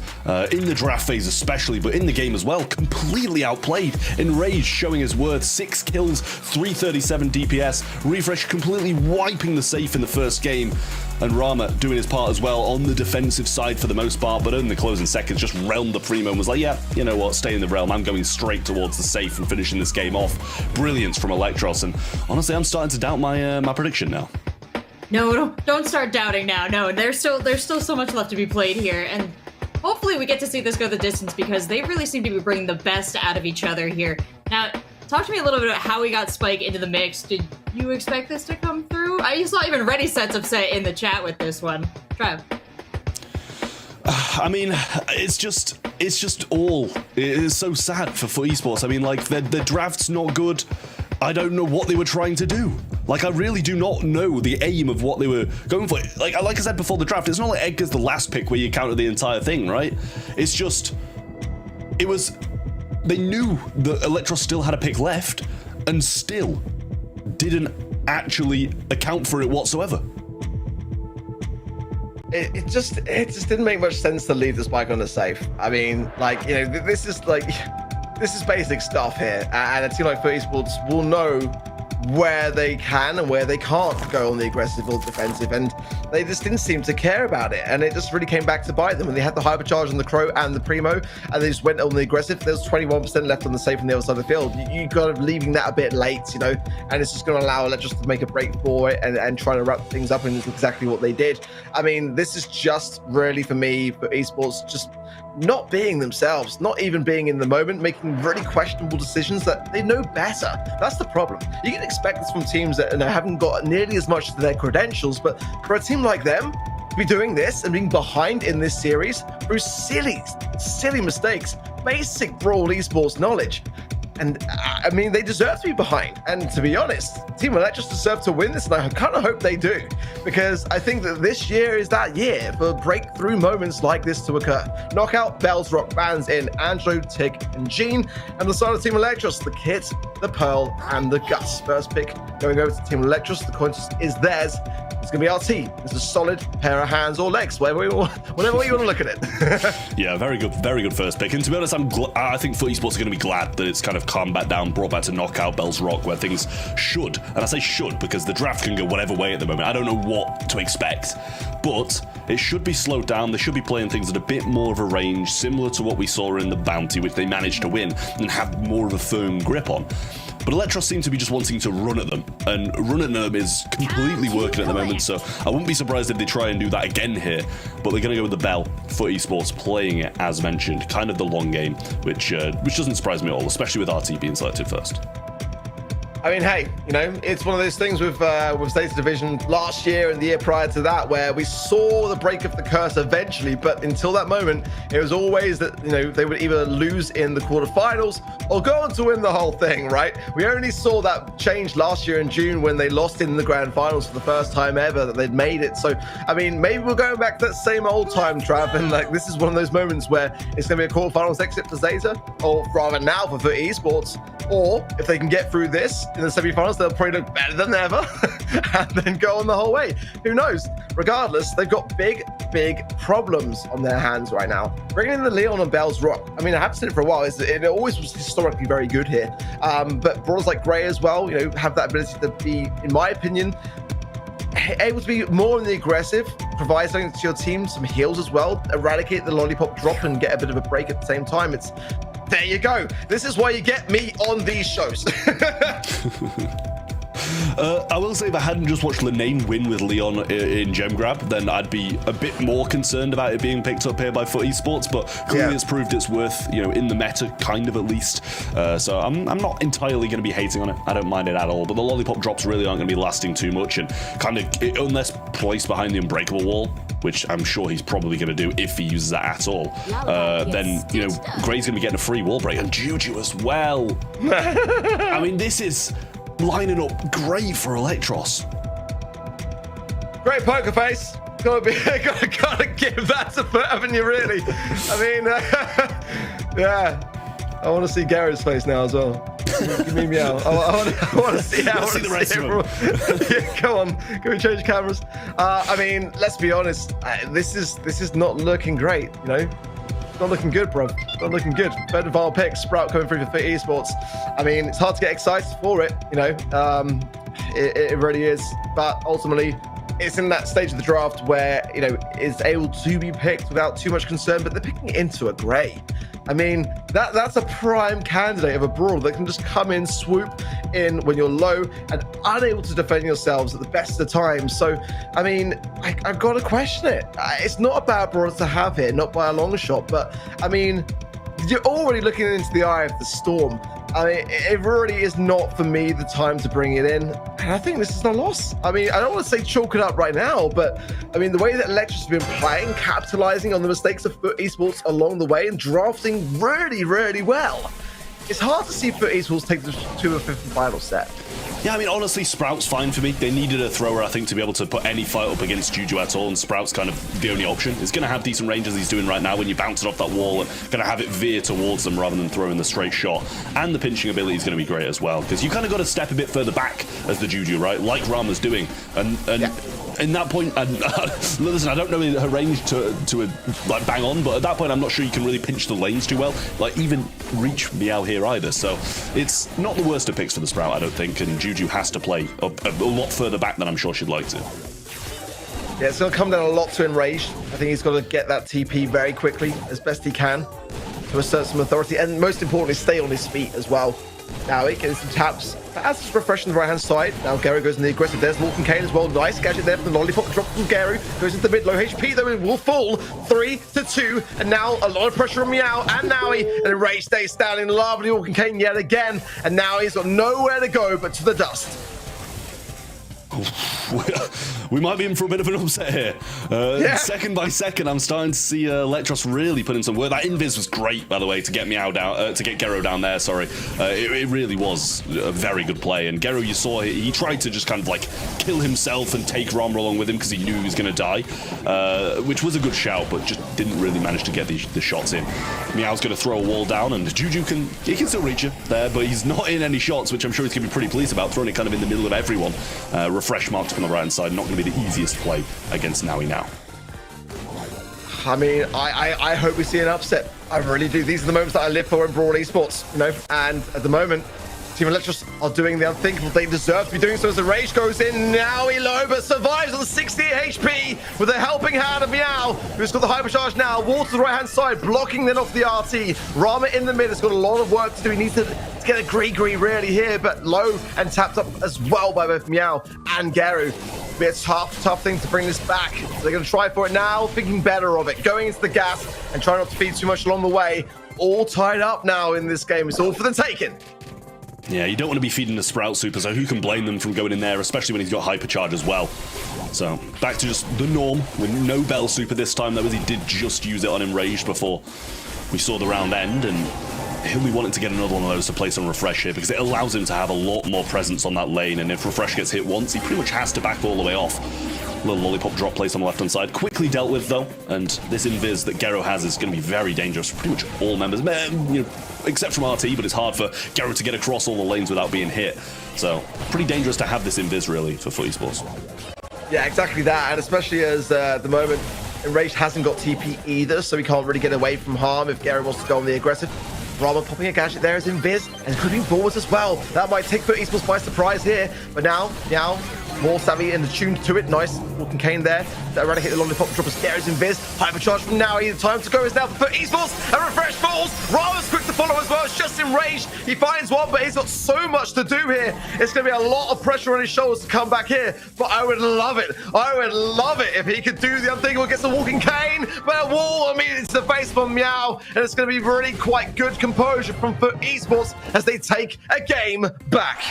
Speaker 2: in the draft phase especially, but in the game as well. Completely outplayed. Enraged showing his worth. 6 kills, 337 DPS. Refresh completely wiping the safe in the first game. And Rama doing his part as well on the defensive side for the most part, but in the closing seconds just realmed the Primo and was like, yeah, you know what, stay in the realm. I'm going straight towards the safe and finishing this game off. Brilliance from Electros, and honestly, I'm starting to doubt my prediction now.
Speaker 3: No, don't start doubting now. No, there's still so much left to be played here, and hopefully we get to see this go the distance because they really seem to be bringing the best out of each other here. Now, talk to me a little bit about how we got Spike into the mix. Did you expect this to come through? I saw even Ready Set's upset in the chat with this one. Trev.
Speaker 2: I mean, it's just all. It is so sad for FUT Esports. I mean, like, the draft's not good. I don't know what they were trying to do. Like, I really do not know the aim of what they were going for. Like I said before the draft, it's not like Edgar's the last pick where you counter the entire thing, right? It's just, it was, they knew that Electros still had a pick left and still didn't actually account for it whatsoever.
Speaker 1: It just didn't make much sense to leave the Spike on the safe. I mean, like, you know, this is basic stuff here, and a team like FUT Esports will know where they can and where they can't go on the aggressive or defensive, and they just didn't seem to care about it, and it just really came back to bite them. And they had the hypercharge on the Crow and the Primo, and they just went on the aggressive. There's 21% left on the safe on the other side of the field. You kind of leaving that a bit late, you know, and it's just going to allow Electros to make a break for it and trying to wrap things up, and it's exactly what they did. I mean, this is just really, for me, for esports, just not being themselves, not even being in the moment, making really questionable decisions that they know better. That's the problem. You can expect this from teams that, you know, haven't got nearly as much to their credentials, but for a team like them to be doing this and being behind in this series through silly mistakes, basic Brawl esports knowledge. And I mean, they deserve to be behind. And to be honest, Team Electros deserve to win this, and I kind of hope they do, because I think that this year is that year for breakthrough moments like this to occur. Knockout, Bells, Rock bands in Angelo, Tig, and Gene. And the side of Team Electros, the Kit, the Pearl, and the Gus. First pick going over to Team Electros. The contest is theirs. It's going to be our team. It's a solid pair of hands or legs, whatever you want to look at it.
Speaker 2: Yeah, very good first pick. And to be honest, I think FUT Esports are going to be glad that it's kind of calmed back down, brought back to Knockout, Bells Rock, where things should, and I say should because the draft can go whatever way at the moment. I don't know what to expect, but it should be slowed down. They should be playing things at a bit more of a range, similar to what we saw in the Bounty, which they managed to win and have more of a firm grip on. But Electros seem to be just wanting to run at them, and running at them is completely working at the moment, so I wouldn't be surprised if they try and do that again here. But they're going to go with the Bell. FUT Esports playing it, as mentioned, kind of the long game, which doesn't surprise me at all, especially with RT being selected first.
Speaker 1: I mean, hey, you know, it's one of those things with States Division last year and the year prior to that, where we saw the break of the curse eventually, but until that moment, it was always that, you know, they would either lose in the quarterfinals or go on to win the whole thing, right? We only saw that change last year in June when they lost in the grand finals for the first time ever that they'd made it. So, I mean, maybe we're going back to that same old time, Trav, and like this is one of those moments where it's going to be a quarterfinals exit for Zeta, or rather now for FUT Esports, or if they can get through this in the semi-finals, they'll probably look better than ever and then go on the whole way. Who knows? Regardless, they've got big problems on their hands right now. Bringing in the Leon and Bells Rock, I mean, I have said it for a while, it always was historically very good here. But brawlers like Grey as well, you know, have that ability to be, in my opinion, able to be more in the aggressive, provide something to your team, some heals as well, eradicate the lollipop drop and get a bit of a break at the same time. It's there you go. This is why you get me on these shows.
Speaker 2: I will say if I hadn't just watched Linane win with Leon in Gem Grab, then I'd be a bit more concerned about it being picked up here by FUT Esports, but clearly it's proved its worth, you know, in the meta, kind of at least. So I'm not entirely going to be hating on it. I don't mind it at all, but the lollipop drops really aren't going to be lasting too much, and kind of, unless placed behind the unbreakable wall, which I'm sure he's probably going to do if he uses that at all, then, you know, Gray's going to be getting a free wall break, and Juju as well. I mean, this is lining up great for Electros.
Speaker 1: Great poker face. Gotta give that to FUT, haven't you, really? I mean, yeah. I want to see Garrett's face now as well. Give me meow. I want to see how.
Speaker 2: Let's see the rest of them.
Speaker 1: Yeah, come on. Can we change cameras? I mean, let's be honest. This is not looking great, you know? Not looking good, bro. Not looking good. Third and final pick, Sprout coming through for FUT Esports. I mean, it's hard to get excited for it, you know. It really is. But ultimately, it's in that stage of the draft where, you know, it's able to be picked without too much concern, but they're picking it into a Gray. I mean, that's a prime candidate of a Brawl that can just come in, swoop in when you're low and unable to defend yourselves at the best of the times. So, I mean, I've got to question it. It's not a bad Brawl to have here, not by a long shot, but, I mean, you're already looking into the eye of the storm. I mean, it really is not, for me, the time to bring it in. And I think this is a loss. I mean, I don't want to say chalk it up right now, but I mean, the way that Electros have been playing, capitalizing on the mistakes of FUT Esports along the way and drafting really, really well. It's hard to see FUT Esports take this to a fifth and final set.
Speaker 2: Yeah, I mean, honestly, Sprout's fine for me. They needed a thrower, I think, to be able to put any fight up against Juju at all, and Sprout's kind of the only option. He's going to have decent range as he's doing right now when you bounce it off that wall and going to have it veer towards them rather than throwing the straight shot. And the pinching ability is going to be great as well, because you kind of got to step a bit further back as the Juju, right? Like Rama's doing. And in that point, listen, I don't know her range to like bang on, but at that point, I'm not sure you can really pinch the lanes too well, like even reach Meow here either. So it's not the worst of picks for the Sprout, I don't think, and Juju has to play a lot further back than I'm sure she'd like to.
Speaker 1: Yeah, it's going to come down a lot to Enraged. I think he's got to get that TP very quickly, as best he can, to assert some authority, and most importantly, stay on his feet as well. Now he gets some taps. That's just refreshing the right-hand side. Now Garo goes in the aggressive. There's Walking Kane as well. Nice gadget there from the lollipop drop from Garo. Goes into the mid, low HP though, it will fall. 3-2. And now a lot of pressure on Meow and Nowie. And Ray stays standing. Lovely Walking Kane yet again. And now he's got nowhere to go but to the dust.
Speaker 2: We might be in for a bit of an upset here. Second by second, I'm starting to see Electros really put in some work. That invis was great, by the way, to get Meow down, to get Gero down there. Sorry, it really was a very good play. And Gero, you saw he tried to just kind of like kill himself and take Rama along with him because he knew he was going to die, which was a good shout, but just didn't really manage to get the shots in. Meow's going to throw a wall down, and Juju can still reach it there, but he's not in any shots, which I'm sure he's going to be pretty pleased about, throwing it kind of in the middle of everyone. Refresh marked from the right-hand side, not going to be the easiest play against Nowie now.
Speaker 1: I mean, I hope we see an upset. I really do. These are the moments that I live for in Brawl esports, you know, and at the moment, Team Electros are doing the unthinkable. They deserve to be doing so as the rage goes in. Nowie low, but survives on 68 HP with a helping hand of Meow, who's got the hypercharge now. Wall to the right-hand side, blocking then off the RT. Rama in the mid has got a lot of work to do. He needs to get a gree really here, but low and tapped up as well by both Meow and Garu. Be a tough thing to bring this back. So they're going to try for it now, thinking better of it, going into the gas and trying not to feed too much along the way. All tied up now in this game. It's all for the taking.
Speaker 2: Yeah, you don't want to be feeding the Sprout super, so who can blame them from going in there, especially when he's got hypercharge as well. So back to just the norm with no Bell super this time, though, as he did just use it on Enraged before we saw the round end, and he'll be wanting to get another one of those to place on Refresh here because it allows him to have a lot more presence on that lane, and if Refresh gets hit once, he pretty much has to back all the way off. Little lollipop drop placed on the left-hand side. Quickly dealt with, though, and this invis that Gero has is going to be very dangerous for pretty much all members, you know, except from RT, but it's hard for Gero to get across all the lanes without being hit. So, pretty dangerous to have this invis, really, for FUT Esports.
Speaker 1: Yeah, exactly that, and especially as at the moment, Enraged hasn't got TP either, so he can't really get away from harm if Gero wants to go on the aggressive. Rama popping a gadget there as Invis and moving forwards as well. That might take FUT Esports by surprise here, but now More savvy and attuned to it. Nice walking cane there. That eradicate the lollipop droppers. Gary's invis. Hypercharge from now. The time to go is now for esports. And refresh falls. Rama's quick to follow as well. It's just enraged. He finds one, but he's got so much to do here. It's going to be a lot of pressure on his shoulders to come back here. But I would love it. I would love it if he could do the unthinkable. Gets the walking cane. But a wall. I mean, it's the face from Meow. And it's going to be really quite good composure from FUT Esports as they take a game back.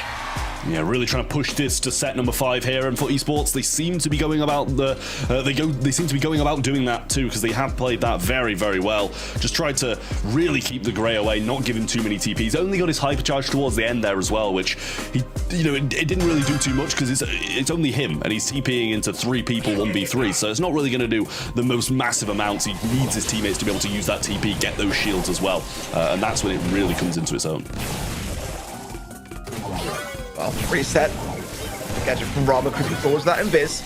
Speaker 2: Yeah, really trying to push this to set number 5 here, and for esports, they seem to be going about they seem to be going about doing that too, because they have played that very, very well. Just tried to really keep the Grey away, not give him too many TPs. Only got his hypercharge towards the end there as well, which he, it didn't really do too much because it's only him, and he's TPing into 3 people 1v3, so it's not really going to do the most massive amounts. He needs his teammates to be able to use that TP, get those shields as well, and that's when it really comes into its own.
Speaker 1: Well, reset. The gadget from Rama quickly towards that invis.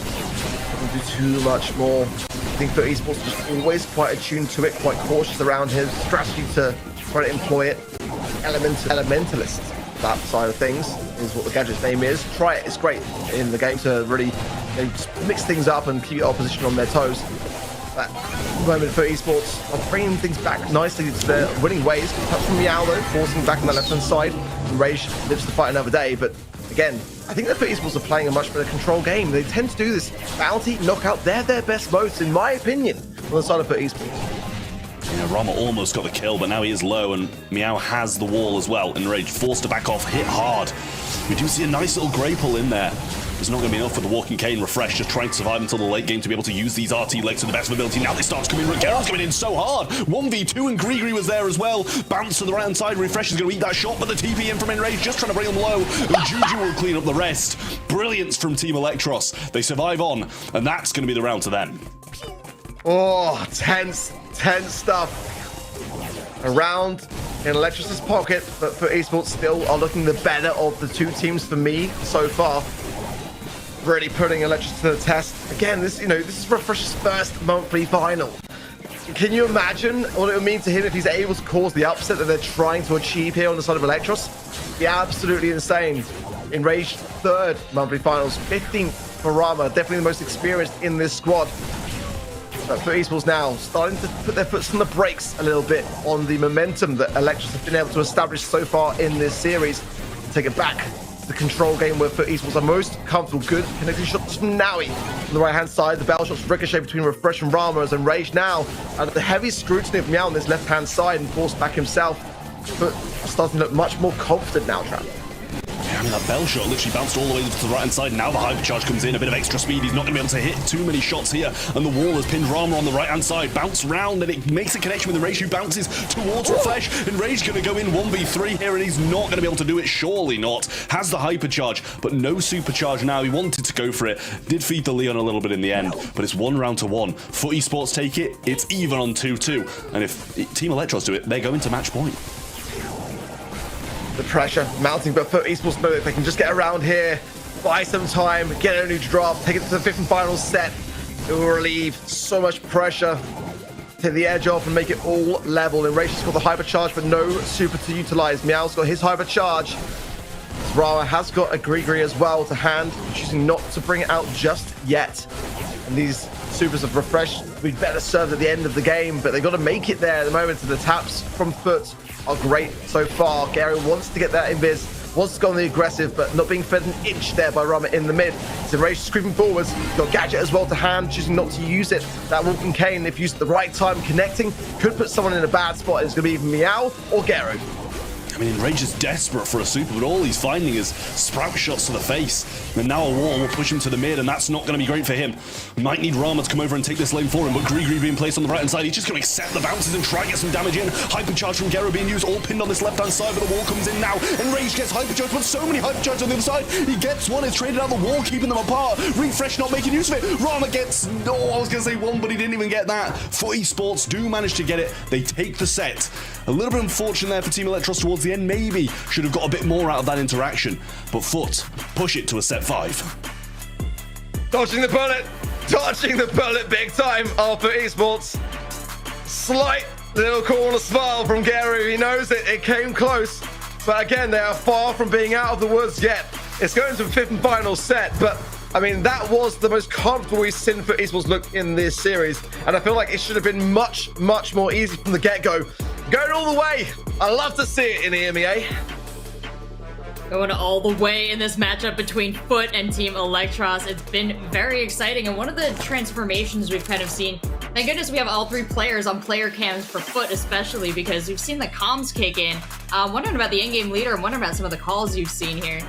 Speaker 1: Doesn't do too much more. I think FUT Esports is just always quite attuned to it, quite cautious around his strategy to try to employ it. Elementalist, that side of things, is what the gadget's name is. Try it, it's great in the game to really just mix things up and keep your opposition on their toes. That moment for esports are bringing things back nicely to their winning ways. Touch from Meow though, forcing back on the left-hand side. And Rage lives to fight another day, but again, I think that FUT Esports are playing a much better control game. They tend to do this bounty, knockout. They're their best modes, in my opinion, on the side of FUT Esports.
Speaker 2: Yeah, Rama almost got the kill, but now he is low, and Meow has the wall as well. And Rage forced to back off, hit hard. We do see a nice little grey pull in there. It's not going to be enough for the walking cane refresh, just trying to survive until the late game to be able to use these RT legs to the best of ability. Now they start to come in. Garo's coming in so hard. 1v2 and Grigri was there as well. Bounce to the right hand side. Refresh is going to eat that shot, but the TP in from Enrage just trying to bring him low. And Juju will clean up the rest. Brilliance from Team Electros. They survive on, and that's going to be the round to them.
Speaker 1: Oh, tense stuff. Around in Electros' pocket, but FUT Esports still are looking the better of the 2 teams for me so far. Really putting Electros to the test. Again, this is Refresh's first monthly final. Can you imagine what it would mean to him if he's able to cause the upset that they're trying to achieve here on the side of Electros? Yeah, absolutely insane. Enraged 3rd monthly finals, 15th for Rama, definitely the most experienced in this squad. But FUT Esports now starting to put their foot on the brakes a little bit on the momentum that Electros have been able to establish so far in this series. Take it back. The control game where FUT Esports are most comfortable. Good connecting shots from Naui on the right hand side. The bell shots ricochet between Refresh and Rama as Enraged now under the heavy scrutiny of Meow on this left hand side and forced back himself. But starting to look much more confident now, Trap.
Speaker 2: I mean, that bell shot literally bounced all the way to the right hand side. Now the hypercharge comes in, a bit of extra speed. He's not going to be able to hit too many shots here. And the wall has pinned Rama on the right hand side. Bounce round, and it makes a connection with Enrage, who bounces towards Refresh. Enrage going to go in 1v3 here, and he's not going to be able to do it. Surely not. Has the hypercharge, but no supercharge now. He wanted to go for it. Did feed the Leon a little bit in the end, but it's 1 round to 1. FUT Esports take it. It's even on 2-2. And if Team Electros do it, they're going to match point.
Speaker 1: The pressure mounting, but FUT Esports know that they can just get around here, buy some time, get a new draft, take it to the 5th and final set. It will relieve so much pressure, take the edge off and make it all level. And Rachel's got the hypercharge, but no super to utilize. Meow's got his hypercharge. Rama has got a Grigri as well to hand, choosing not to bring it out just yet. And these supers of Refresh will be better served at the end of the game, but they've got to make it there at the moment. So the taps from FUT are great so far. Gary wants to get that invis, wants to go on the aggressive, but not being fed an inch there by Rama in the mid. So Rage creeping forwards. Got Gadget as well to hand, choosing not to use it. That walking cane, if used at the right time, connecting, could put someone in a bad spot. It's going to be either Meow or Garo.
Speaker 2: I mean, Enrage is desperate for a super, but all he's finding is sprout shots to the face. And now a wall will push him to the mid, and that's not going to be great for him. Might need Rama to come over and take this lane for him, but Grigri being placed on the right-hand side. He's just going to accept the bounces and try and get some damage in. Hypercharge from Gero being used, all pinned on this left-hand side, but the wall comes in now. Enrage gets hypercharge, but so many hypercharges on the other side. He gets one, it's traded out the wall, keeping them apart. Refresh not making use of it. Rama gets, no, I was going to say one, but he didn't even get that. FUT Esports do manage to get it. They take the set. A little bit unfortunate there for Team Electros towards the end. Maybe should have got a bit more out of that interaction. But FUT push it to a set 5.
Speaker 1: Dodging the bullet big time for esports. Slight little corner smile from Gary. He knows it came close, but again, they are far from being out of the woods yet. It's going to a 5th and final set, but I mean, that was the most comfortable we've seen FUT Esports look in this series, and I feel like it should have been much more easy from the get-go. Going all the way. I love to see it in EMEA.
Speaker 3: Going all the way in this matchup between FUT and Team Electros. It's been very exciting, and one of the transformations we've kind of seen, thank goodness we have all three players on player cams for FUT, especially because we've seen the comms kick in. I'm wondering about the in-game leader. I'm wondering about some of the calls you've seen here.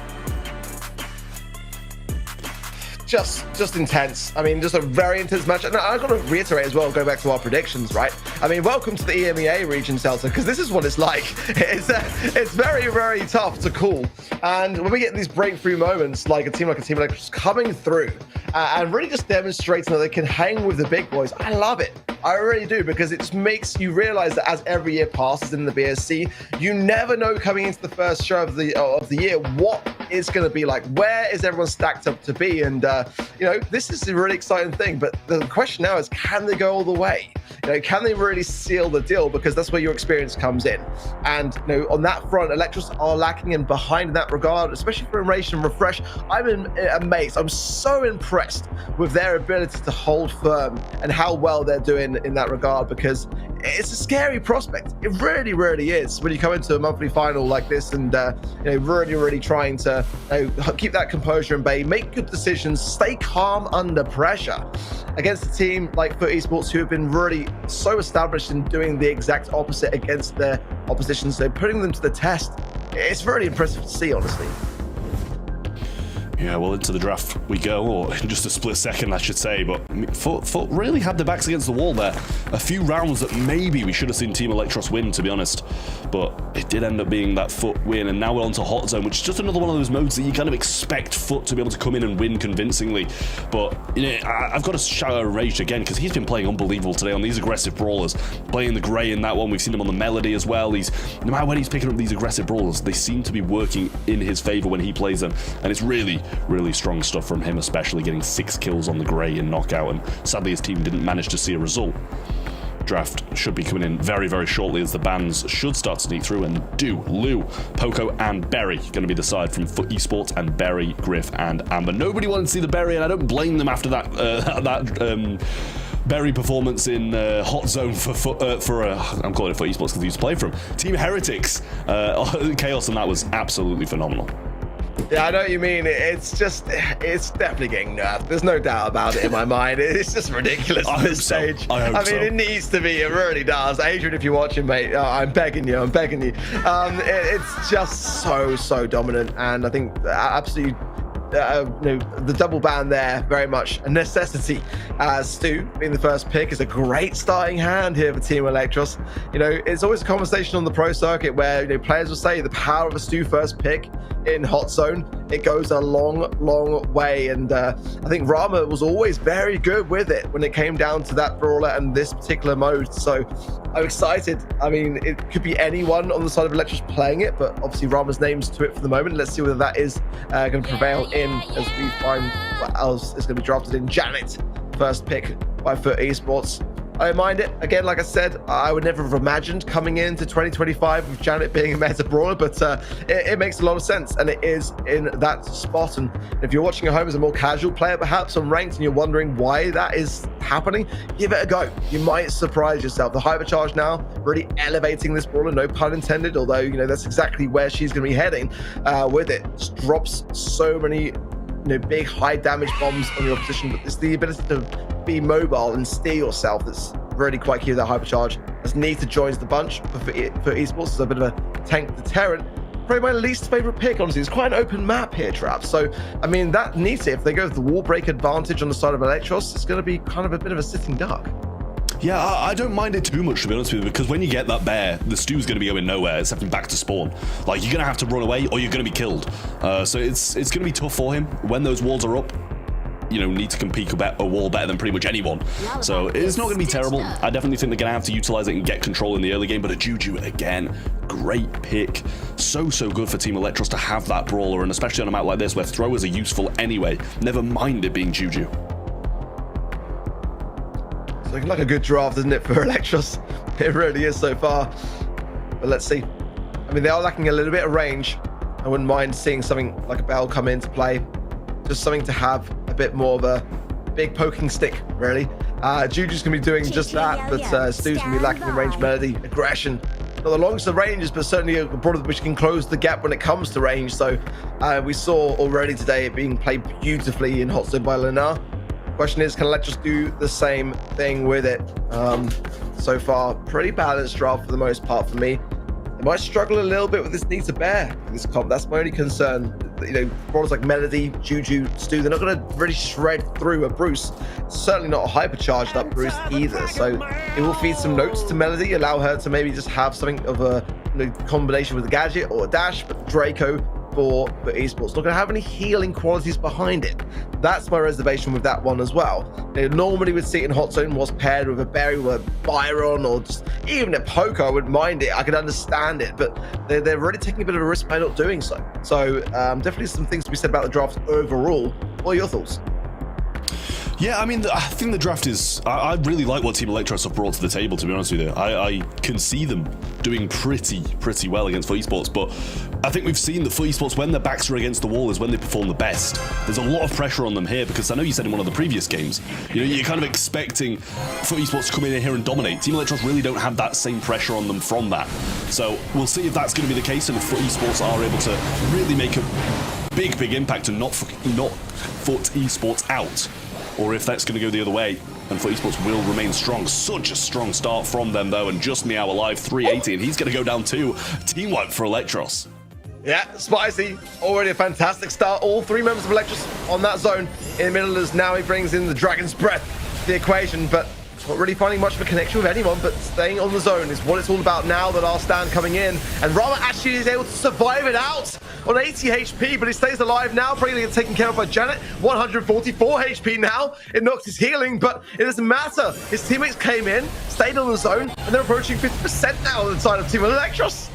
Speaker 1: Just intense. I mean, just a very intense match. And I've got to reiterate as well, go back to our predictions, right? I mean, welcome to the EMEA region, Celta, because this is what it's like. It's very tough to call. And when we get these breakthrough moments, like a team like just coming through and really just demonstrating that they can hang with the big boys, I love it. I really do, because it just makes you realize that as every year passes in the BSC, you never know coming into the first show of the year what it's going to be like. Where is everyone stacked up to be? And you know, this is a really exciting thing. But the question now is, can they go all the way? You know, can they really seal the deal? Because that's where your experience comes in. And you know, on that front, Electros are lacking and behind in that regard, especially for Enraged and Refresh. I'm amazed. I'm so impressed with their ability to hold firm and how well they're doing in that regard, because it's a scary prospect. It really is when you come into a monthly final like this and you know, really trying to keep that composure in bay, make good decisions, stay calm under pressure against a team like FUT Esports, who have been really so established in doing the exact opposite against their opposition. So putting them to the test, it's really impressive to see, honestly.
Speaker 2: Yeah, well, into the draft we go, or in just a split second, I should say. But FUT really had their backs against the wall there. A few rounds that maybe we should have seen Team Electros win, to be honest. But it did end up being that FUT win, and now we're on to Hot Zone, which is just another one of those modes that you kind of expect FUT to be able to come in and win convincingly. But you know, I've got to shout out Rage again, because he's been playing unbelievable today on these aggressive brawlers. Playing the Grey in that one, we've seen him on the Melody as well. No matter when he's picking up these aggressive brawlers, they seem to be working in his favor when he plays them, and it's really strong stuff from him, especially getting 6 kills on the Grey in Knockout, and sadly his team didn't manage to see a result. Draft should be coming in very shortly, as the bans should start to sneak through, and do Lou, Poco and Berry going to be the side from FUT Esports, and Berry, Griff and Amber. Nobody wanted to see the Berry, and I don't blame them after that Berry performance in Hot Zone for I'm calling it FUT Esports because he used to play from Team Heretics. Chaos on that was absolutely phenomenal.
Speaker 1: Yeah, I know what you mean. It's definitely getting nerfed. There's no doubt about it in my mind. It's just ridiculous at this stage. I mean, it needs to be. It really does. Adrian, if you're watching, mate, I'm begging you. It's just so dominant, and I think absolutely. You know, the double ban there, very much a necessity. Stu being the first pick is a great starting hand here for Team Electros. You know, it's always a conversation on the pro circuit where, you know, players will say the power of a Stu first pick in Hot Zone, it goes a long way, and I think Rama was always very good with it when it came down to that brawler and this particular mode. So I'm excited. I mean, it could be anyone on the side of Electros playing it, but obviously Rama's name's to it for the moment. Let's see whether that is going to prevail as we find what else is going to be drafted in. Janet, first pick by FUT Esports. I don't mind it. Again, like I said, I would never have imagined coming into 2025 with Janet being a meta brawler, but it makes a lot of sense, and it is in that spot. And if you're watching at home as a more casual player, perhaps on ranked, and you're wondering why that is happening, give it a go. You might surprise yourself. The hypercharge now really elevating this brawler, no pun intended, although, you know, that's exactly where she's going to be heading with it. Just drops so many, you know, big high damage bombs on your position, but it's the ability to be mobile and steer yourself that's really quite key with that hypercharge. As Nita joins the bunch for esports, it's a bit of a tank deterrent. Probably my least favorite pick, honestly. It's quite an open map here, Traps. So, I mean, that Nita, if they go with the wall break advantage on the side of Electros, it's going to be kind of a bit of a sitting duck.
Speaker 2: Yeah, I don't mind it too much, to be honest with you, because when you get that bear, the Stu's going to be going nowhere except back to spawn. Like, you're going to have to run away or you're going to be killed. So it's going to be tough for him when those walls are up. You know, need to compete a wall better than pretty much anyone. So it's not going to be terrible. I definitely think they're going to have to utilize it and get control in the early game. But a Juju, again, great pick. So good for Team Electros to have that brawler, and especially on a map like this where throwers are useful anyway. Never mind it being Juju.
Speaker 1: It's looking like a good draft, isn't it, for Electros? It really is so far. But let's see. I mean, they are lacking a little bit of range. I wouldn't mind seeing something like a Bell come into play. Just something to have a bit more of a big poking stick, really. Juju's going to be doing just that, but Stu's going to be lacking in range, melody, aggression. Not the longest of ranges, but certainly a product which can close the gap when it comes to range. So we saw already today it being played beautifully in Hot Zone by Lenar. Question is, can Electros do the same thing with it? So far, pretty balanced draft for the most part for me. They might struggle a little bit with this need to bear in this comp. That's my only concern. You know, brawlers like Melody, Juju, Stu, they're not going to really shred through a Bruce. Certainly not a hypercharged up Bruce either. So it will feed some notes to Melody, allow her to maybe just have something of a combination with a gadget or a dash. But Draco for esports not going to have any healing qualities behind it. That's my reservation with that one as well. They normally would see it in Hot Zone was paired with a Berry, with a Byron, or just even a Poker. I wouldn't mind it. I could understand it, but they're really taking a bit of a risk by not doing so. So definitely some things to be said about the draft overall. What are your thoughts?
Speaker 2: Yeah, I mean, I think the draft is... I really like what Team Electros have brought to the table, to be honest with you. I can see them doing pretty well against FUT esports, but I think we've seen that FUT esports, when their backs are against the wall, is when they perform the best. There's a lot of pressure on them here, because I know you said in one of the previous games, you know, you're kind of expecting FUT esports to come in here and dominate. Team Electros really don't have that same pressure on them from that. So we'll see if that's going to be the case, and if FUT esports are able to really make a big impact and not FUT esports out, or if that's going to go the other way and FUT esports will remain strong. Such a strong start from them, though, and just Meow alive, 380, and he's going to go down too. Team wipe for Electros.
Speaker 1: Yeah, spicy. Already a fantastic start. All three members of Electros on that zone in the middle, as now he brings in the Dragon's Breath to the equation, but not really finding much of a connection with anyone, but staying on the zone is what it's all about now that our stand coming in. And Rama actually is able to survive it out on 80 HP, but he stays alive now, probably getting taken care of by Janet. 144 HP now. It knocks his healing, but it doesn't matter. His teammates came in, stayed on the zone, and they're approaching 50% now on the side of Team Electros.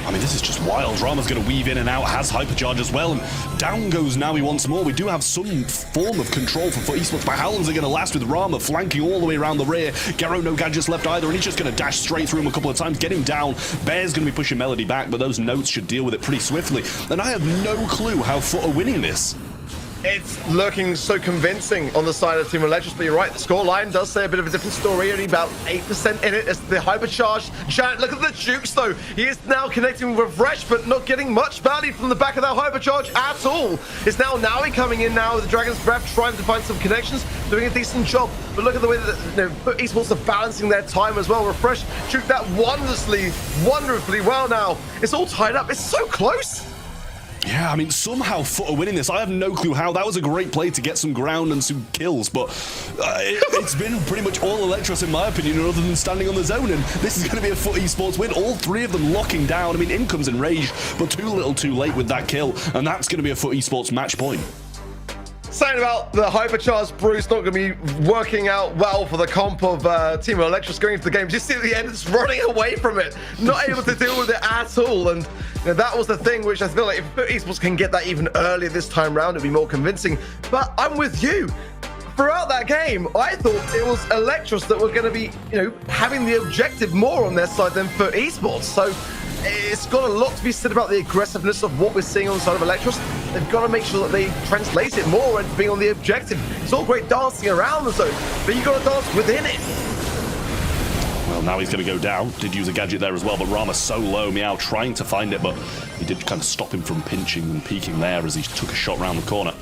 Speaker 2: I mean, this is just wild. Rama's going to weave in and out, has hypercharge as well, and down goes Nawi once more. We do have some form of control for FUT esports, but how long is it going to last with Rama flanking all the way around the rear? Garo, no gadgets left either, and he's just going to dash straight through him a couple of times, get him down. Bear's going to be pushing Melody back, but those notes should deal with it pretty swiftly. And I have no clue how FUT are winning this.
Speaker 1: It's looking so convincing on the side of Team Electros, but you're right, the scoreline does say a bit of a different story, only about 8% in it. It's the hypercharged Giant. Look at the jukes, though. He is now connecting with Refresh, but not getting much value from the back of that hypercharge at all. It's now Nawi coming in now with the Dragon's Breath, trying to find some connections, doing a decent job. But look at the way that esports are balancing their time as well. Refresh juked that wonderfully well now. It's all tied up. It's so close.
Speaker 2: Yeah, I mean, somehow FUT are winning this. I have no clue how. That was a great play to get some ground and some kills, but it's been pretty much all Electros, in my opinion, other than standing on the zone, and this is going to be a FUT esports win. All three of them locking down. I mean, in comes Enraged, but too little too late with that kill, and that's going to be a FUT esports match point.
Speaker 1: Saying about the hypercharged Bruce not going to be working out well for the comp of Team Electros going into the game. Just see at the end, it's running away from it, not able to deal with it at all. And you know, that was the thing which I feel like if esports can get that even earlier this time round, it'd be more convincing. But I'm with you. Throughout that game, I thought it was Electros that were going to be, you know, having the objective more on their side than FUT esports. So it's got a lot to be said about the aggressiveness of what we're seeing on the side of Electros. They've got to make sure that they translate it more into being on the objective. It's all great dancing around the zone, but you've got to dance within it.
Speaker 2: Well, now he's going to go down. Did use a gadget there as well, but Rama's so low. Meow trying to find it, but he did kind of stop him from pinching and peeking there as he took a shot round the corner.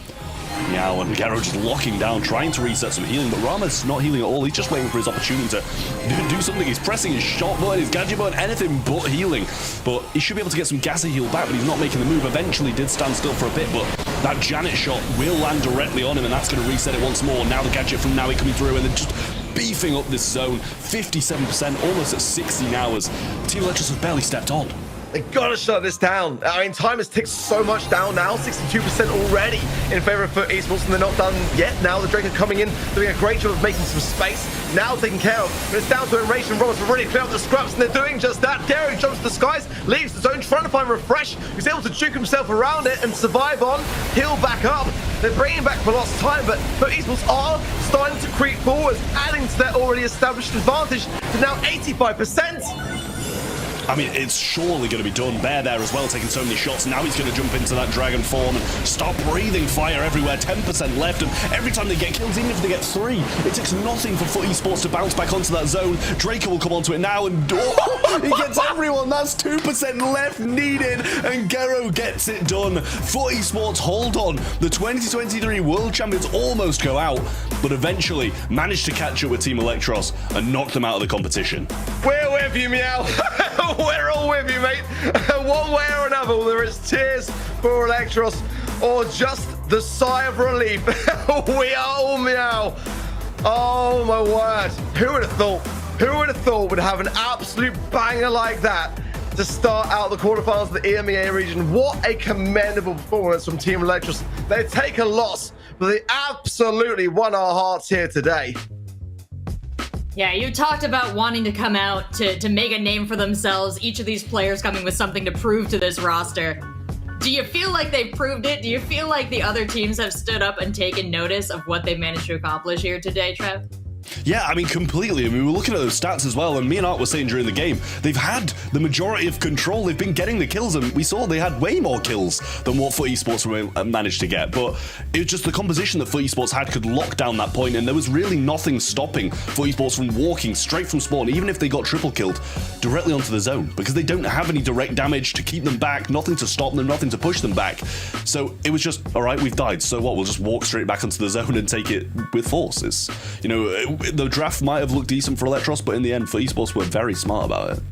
Speaker 2: Meow and Garo just locking down, trying to reset some healing, but Rama's not healing at all. He's just waiting for his opportunity to do something. He's pressing his shot button, his gadget button, anything but healing. But he should be able to get some gas and heal back, but he's not making the move. Eventually did stand still for a bit, but that Janet shot will land directly on him, and that's going to reset it once more. Now the gadget from Nawi coming through, and then just beefing up this zone. 57%, almost at 60 now, as Team Electros has barely stepped on.
Speaker 1: They gotta shut this down. I mean, time has ticked so much down now, 62% already in favor of FUT esports, and they're not done yet. Now the Draco coming in, doing a great job of making some space. Now taken care of, but it's down to Enraged and Roberts to really clear up the scraps, and they're doing just that. Gary jumps to the skies, leaves the zone, trying to find Refresh, who's able to juke himself around it and survive on, heal back up. They're bringing back for lost time, but FUT esports are starting to creep forward, adding to their already established advantage to now 85%.
Speaker 2: I mean, it's surely going to be done. Bear there as well, taking so many shots. Now he's going to jump into that dragon form and start breathing fire everywhere. 10% left, and every time they get kills, even if they get 3, it takes nothing for FUT ESPORTS to bounce back onto that zone. Draco will come onto it now, and he gets everyone. That's 2% left needed, and Gero gets it done. FUT ESPORTS hold on. The 2023 World Champions almost go out, but eventually managed to catch up with Team Electros and knock them out of the competition.
Speaker 1: We're with you, Meow. We're all with you, mate. One way or another, whether it's tears for Electros or just the sigh of relief, we are all Meow. Oh my word. Who would have thought? Who would have thought would have an absolute banger like that to start out the quarterfinals of the EMEA region? What a commendable performance from Team Electros. They take a loss, but they absolutely won our hearts here today.
Speaker 3: Yeah, you talked about wanting to come out to make a name for themselves, each of these players coming with something to prove to this roster. Do you feel like they've proved it? Do you feel like the other teams have stood up and taken notice of what they managed to accomplish here today, Trev?
Speaker 2: Yeah, I mean, completely. I mean, we were looking at those stats as well, and me and Art were saying during the game, they've had the majority of control. They've been getting the kills, and we saw they had way more kills than what FUT ESPORTS managed to get. But it was just the composition that FUT ESPORTS had could lock down that point, and there was really nothing stopping FUT ESPORTS from walking straight from spawn, even if they got triple killed, directly onto the zone, because they don't have any direct damage to keep them back, nothing to stop them, nothing to push them back. So it was just, all right, we've died, so what? We'll just walk straight back onto the zone and take it with force. It's, you know, the draft might have looked decent for Electros, but in the end, FUT ESPORTS were very smart about it.